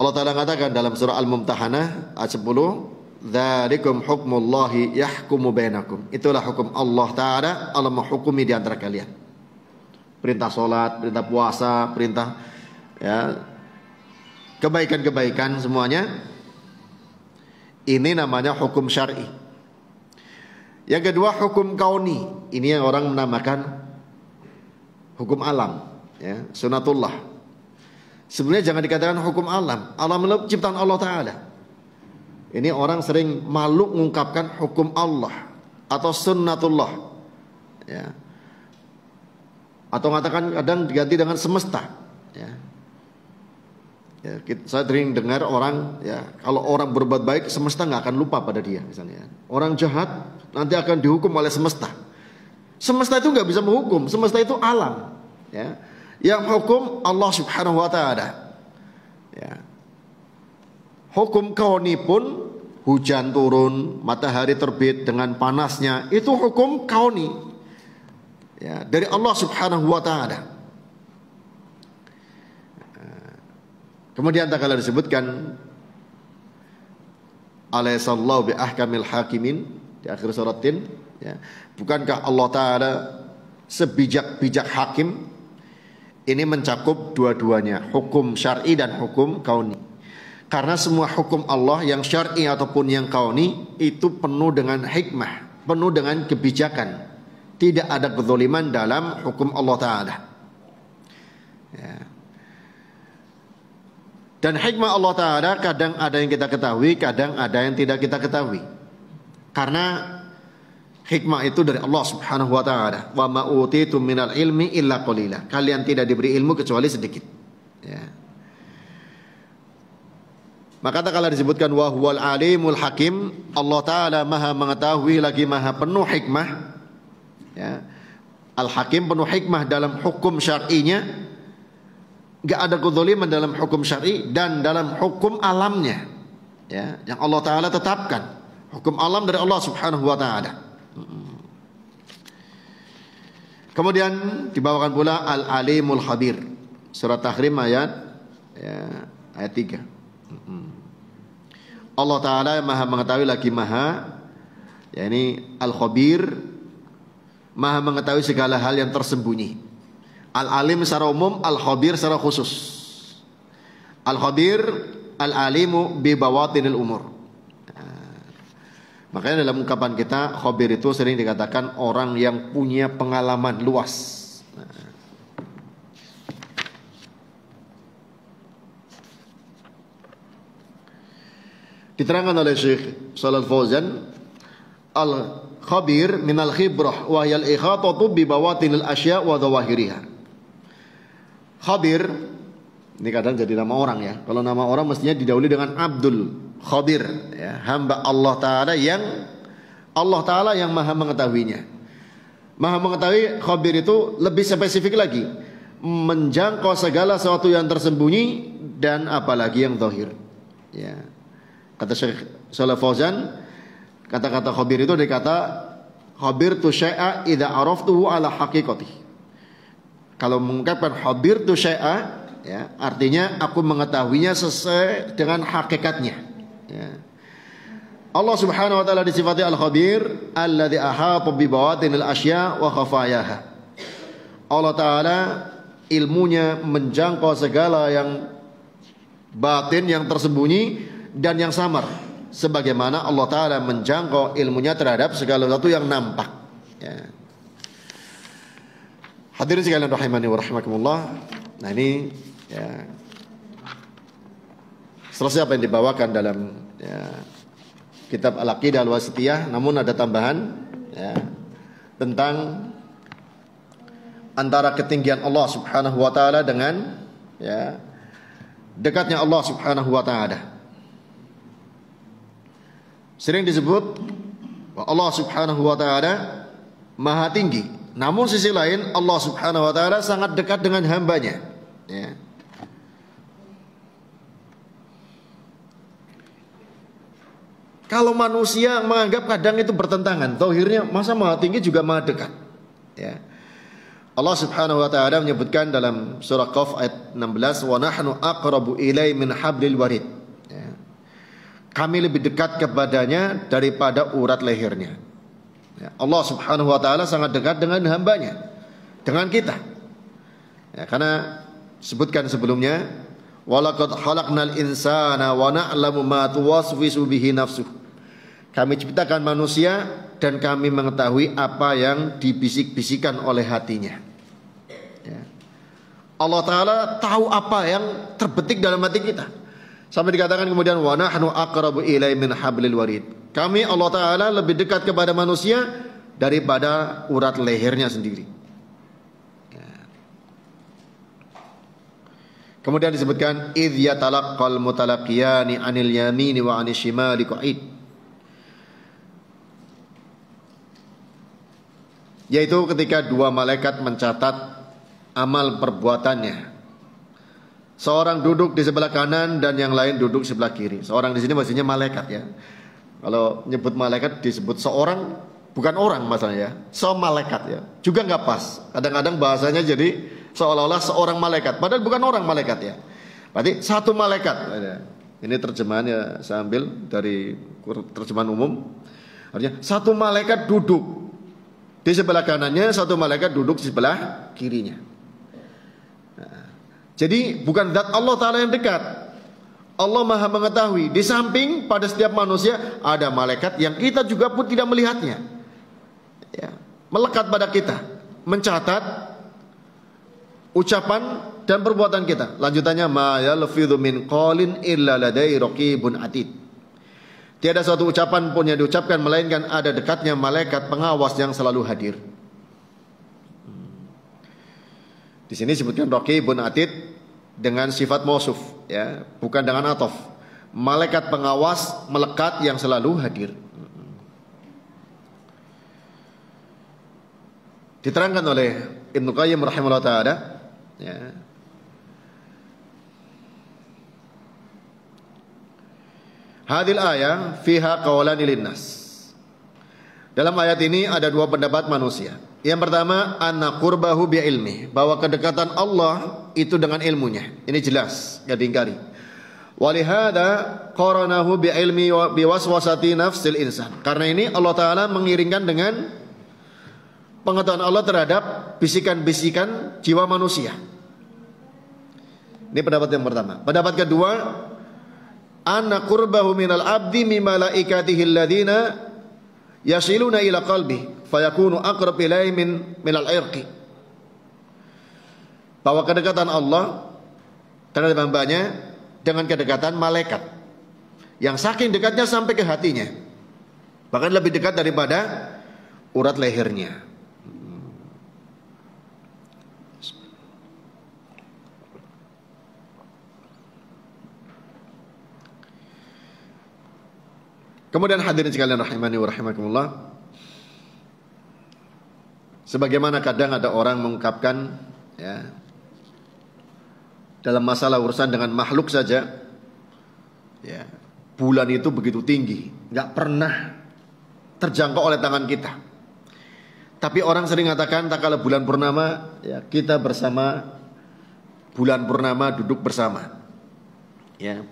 Allah Ta'ala mengatakan dalam surah Al-Mumtahanah ayat 10, "Dzalikum hukmullahi yahkumu bainakum." Itulah hukum Allah Ta'ala, Allah menghukumi di antara kalian. Perintah salat, perintah puasa, perintah ya, kebaikan-kebaikan semuanya. Ini namanya hukum syar'i. Yang kedua hukum kauni. Ini yang orang menamakan hukum alam, ya, sunatullah. Sebenarnya jangan dikatakan hukum alam. Alam itu ciptaan Allah Ta'ala. Ini orang sering malu mengungkapkan hukum Allah atau sunnatullah, ya. Atau mengatakan kadang diganti dengan semesta, ya. Ya, saya sering dengar orang, ya, kalau orang berbuat baik semesta nggak akan lupa pada dia, misalnya. Orang jahat nanti akan dihukum oleh semesta. Semesta itu nggak bisa menghukum, semesta itu alam, ya. Yang hukum Allah Subhanahu Wa Taala, ya. Hukum kauni pun hujan turun, matahari terbit dengan panasnya, itu hukum kauni, ya, dari Allah Subhanahu Wa Taala. Kemudian tak kalah disebutkan alaihissallahu bi ahkamil hakimin di akhir suratin, ya. Bukankah Allah Ta'ala sebijak-bijak hakim? Ini mencakup dua-duanya, hukum syar'i dan hukum kauni. Karena semua hukum Allah yang syar'i ataupun yang kauni itu penuh dengan hikmah, penuh dengan kebijakan. Tidak ada kezaliman dalam hukum Allah Ta'ala, ya. Dan hikmah Allah Ta'ala kadang ada yang kita ketahui, kadang ada yang tidak kita ketahui. Karena hikmah itu dari Allah Subhanahu Wa Ta'ala. Wa ma utitum minal ilmi illa qalila. Kalian tidak diberi ilmu kecuali sedikit, ya. Maka tak kalah disebutkan wa huwal alimul hakim. Allah Ta'ala maha mengetahui lagi maha penuh hikmah, ya. Al-Hakim penuh hikmah dalam hukum syar'inya. Gak ada kezaliman dalam hukum syar'i dan dalam hukum alamnya, ya, yang Allah Ta'ala tetapkan. Hukum alam dari Allah Subhanahu Wa Ta'ala. Kemudian dibawakan pula Al-Alimul Khabir, surat Tahrim ayat, ya, ayat 3. Allah Ta'ala maha mengetahui lagi maha, ya, ini Al-Khabir, maha mengetahui segala hal yang tersembunyi. Al-alim secara umum, al-khabir secara khusus. Al-khabir, al-alimu bi bawatinil umur. Makanya dalam ungkapan kita, khabir itu sering dikatakan orang yang punya pengalaman luas. Diterangkan oleh Syekh Shalal Fauzan, al-khabir minal khibrah wa hiyal ikhatatu bi bawatinil asya wa dhawahiriha. Khabir ini kadang jadi nama orang, ya. Kalau nama orang mestinya didahului dengan Abdul Khabir, ya, hamba Allah Ta'ala yang maha mengetahuinya. Maha mengetahui. Khabir itu lebih spesifik lagi, menjangkau segala sesuatu yang tersembunyi dan apalagi yang zahir, ya. Kata Syekh Shalal Fauzan, kata-kata khabir itu dikata khabir tu syai'a idza araftuhu ala haqiqati. Kalau mengungkapkan khabir tu syai'a, ya, artinya aku mengetahuinya sesuai dengan hakikatnya, ya. Allah Subhanahu Wa Ta'ala disifati al-khabir alladzi ahata bi bawatinil asya wa khafayaha. Allah Ta'ala ilmunya menjangkau segala yang batin, yang tersembunyi dan yang samar, sebagaimana Allah Ta'ala menjangkau ilmunya terhadap segala sesuatu yang nampak, ya. Hadirin sekalian rahimani wa rahimakumullah. Nah, ini, ya, selesai apa yang dibawakan dalam, ya, kitab Al-Aqidah Al-Wasithiyah. Namun ada tambahan, ya, tentang antara ketinggian Allah Subhanahu Wa Ta'ala dengan, ya, dekatnya Allah Subhanahu Wa Ta'ala. Sering disebut bahwa Allah Subhanahu Wa Ta'ala maha tinggi. Namun sisi lain Allah Subhanahu Wa Ta'ala sangat dekat dengan hambanya, ya. Kalau manusia menganggap kadang itu bertentangan, zahirnya masa maha tinggi juga maha dekat. Ya. Allah Subhanahu wa taala menyebutkan dalam surah Qaf ayat 16, "Wa nahnu aqrabu ilai min hablil warid." Ya. Kami lebih dekat kepadanya daripada urat lehernya. Ya. Allah Subhanahu wa taala sangat dekat dengan hambanya, dengan kita. Ya, karena sebutkan sebelumnya, walaqad khalaqnal insana wa na'lamu ma tuwaswisu bihi nafsuh. Kami ciptakan manusia dan kami mengetahui apa yang dibisik-bisikan oleh hatinya. Ya. Allah Ta'ala tahu apa yang terbetik dalam hati kita. Sampai dikatakan kemudian wa nahnu aqrabu ilai min hablil warid. Kami Allah Ta'ala lebih dekat kepada manusia daripada urat lehernya sendiri. Kemudian disebutkan idz yatalaqqal mutalaqiyani 'anil yamini wa 'anil shimali qa'id. Yaitu ketika dua malaikat mencatat amal perbuatannya. Seorang duduk di sebelah kanan dan yang lain duduk sebelah kiri. Seorang di sini maksudnya malaikat ya. Kalau nyebut malaikat disebut seorang, bukan orang masalahnya ya. Semalaikat ya. Juga nggak pas. Kadang-kadang bahasanya jadi seolah-olah seorang malaikat, padahal bukan orang malaikat ya. Berarti satu malaikat. Ini terjemahannya saya ambil dari terjemahan umum. Artinya satu malaikat duduk di sebelah kanannya, satu malaikat duduk di sebelah kirinya. Nah, jadi bukan zat Allah Ta'ala yang dekat. Allah Maha mengetahui. Di samping pada setiap manusia ada malaikat yang kita juga pun tidak melihatnya. Ya, melekat pada kita, mencatat ucapan dan perbuatan kita. Lanjutannya ma yalfidhu min qalin illa ladai raqibun atid. Tiada suatu ucapan pun yang diucapkan melainkan ada dekatnya malaikat pengawas yang selalu hadir. Di sini disebutkan raqibun atid dengan sifat mausuf ya, bukan dengan ataf. Malaikat pengawas melekat yang selalu hadir. Diterangkan oleh Ibnu Qayyim rahimahullah taala ya. Hadil ayat fiha qawlani linnas. Dalam ayat ini ada dua pendapat manusia. Yang pertama, anna qurbahu bi ilmi, bahwa kedekatan Allah itu dengan ilmunya. Ini jelas, enggak diingkari. Walihada qaranahu bi ilmi wa bi waswasati nafsil insan. Karena ini Allah Taala mengiringkan dengan pengetahuan Allah terhadap bisikan-bisikan jiwa manusia. Ini pendapat yang pertama. Pendapat kedua, anna qurbahu minal abdi mi malaikatihi alladziina yasiluna ila qalbi fayakunu aqrab ilaihi minal irqi. Bahwa kedekatan Allah terhadap hambanya dengan kedekatan malaikat yang saking dekatnya sampai ke hatinya, bahkan lebih dekat daripada urat lehernya. Kemudian hadirin sekalian rahimani wa rahimakumullah, sebagaimana kadang ada orang mengungkapkan ya, dalam masalah urusan dengan makhluk saja ya, bulan itu begitu tinggi, nggak pernah terjangkau oleh tangan kita. Tapi orang sering mengatakan tak kala bulan purnama ya, kita bersama bulan purnama duduk bersama ya.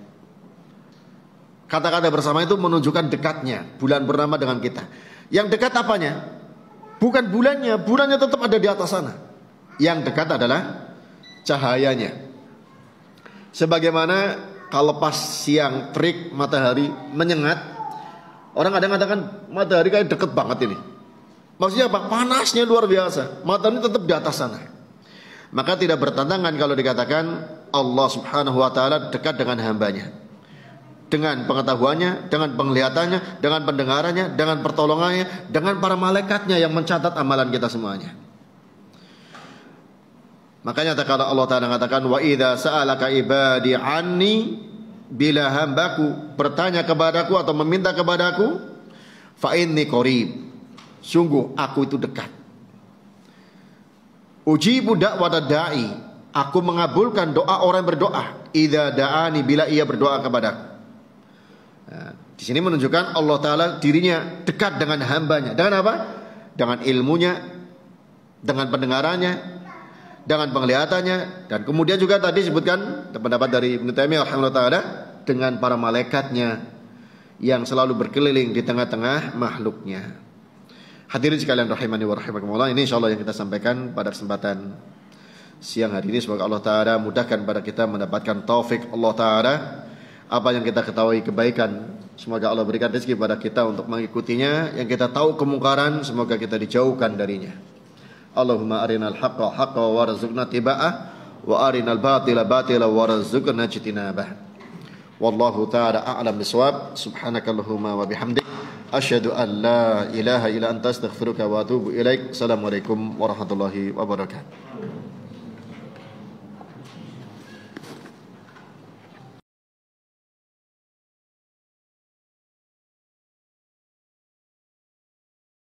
Kata-kata bersama itu menunjukkan dekatnya bulan purnama dengan kita. Yang dekat apanya? Bukan bulannya, bulannya tetap ada di atas sana. Yang dekat adalah cahayanya. Sebagaimana kalau pas siang terik matahari menyengat, orang kadang mengatakan matahari kayak deket banget ini. Maksudnya apa? Panasnya luar biasa. Matahari tetap di atas sana. Maka tidak bertentangan kalau dikatakan Allah Subhanahu wa taala dekat dengan hambanya. Dengan pengetahuannya, dengan penglihatannya, dengan pendengarannya, dengan pertolongannya, dengan para malaikatnya yang mencatat amalan kita semuanya. Makanya kalau Allah Ta'ala mengatakan wa idza sa'alaka ibadi anni, bila hambaku bertanya kepadaku atau meminta kepadaku, fa inni qarib, sungguh aku itu dekat. Ujibu da'watad da'i, aku mengabulkan doa orang yang berdoa. Idza da'ani, bila ia berdoa kepadaku. Di sini menunjukkan Allah Ta'ala dirinya dekat dengan hambanya. Dengan apa? Dengan ilmunya, dengan pendengarannya, dengan penglihatannya. Dan kemudian juga tadi disebutkan pendapat dari Ibnu Taimiyah rahimahullah ta'ala, dengan para malaikatnya yang selalu berkeliling di tengah-tengah makhluknya. Hadirin sekalian rahimani wa rahimakumullah, ini insyaallah yang kita sampaikan pada kesempatan siang hari ini. Semoga Allah Ta'ala mudahkan pada kita mendapatkan taufik Allah Ta'ala. Apa yang kita ketahui kebaikan, semoga Allah berikan rezeki pada kita untuk mengikutinya. Yang kita tahu kemungkaran, semoga kita dijauhkan darinya. Allahumma arinal haqqa haqqa warzuqna tiba'ah, wa arinal batila batila warzuqna ijtinabah. Wallahu ta'ala a'lam bisawab. Subhanakallahumma wa bihamdik, asyhadu an la ilaha illa anta astaghfiruka wa atubu ilaik. Assalamualaikum warahmatullahi wabarakatuh.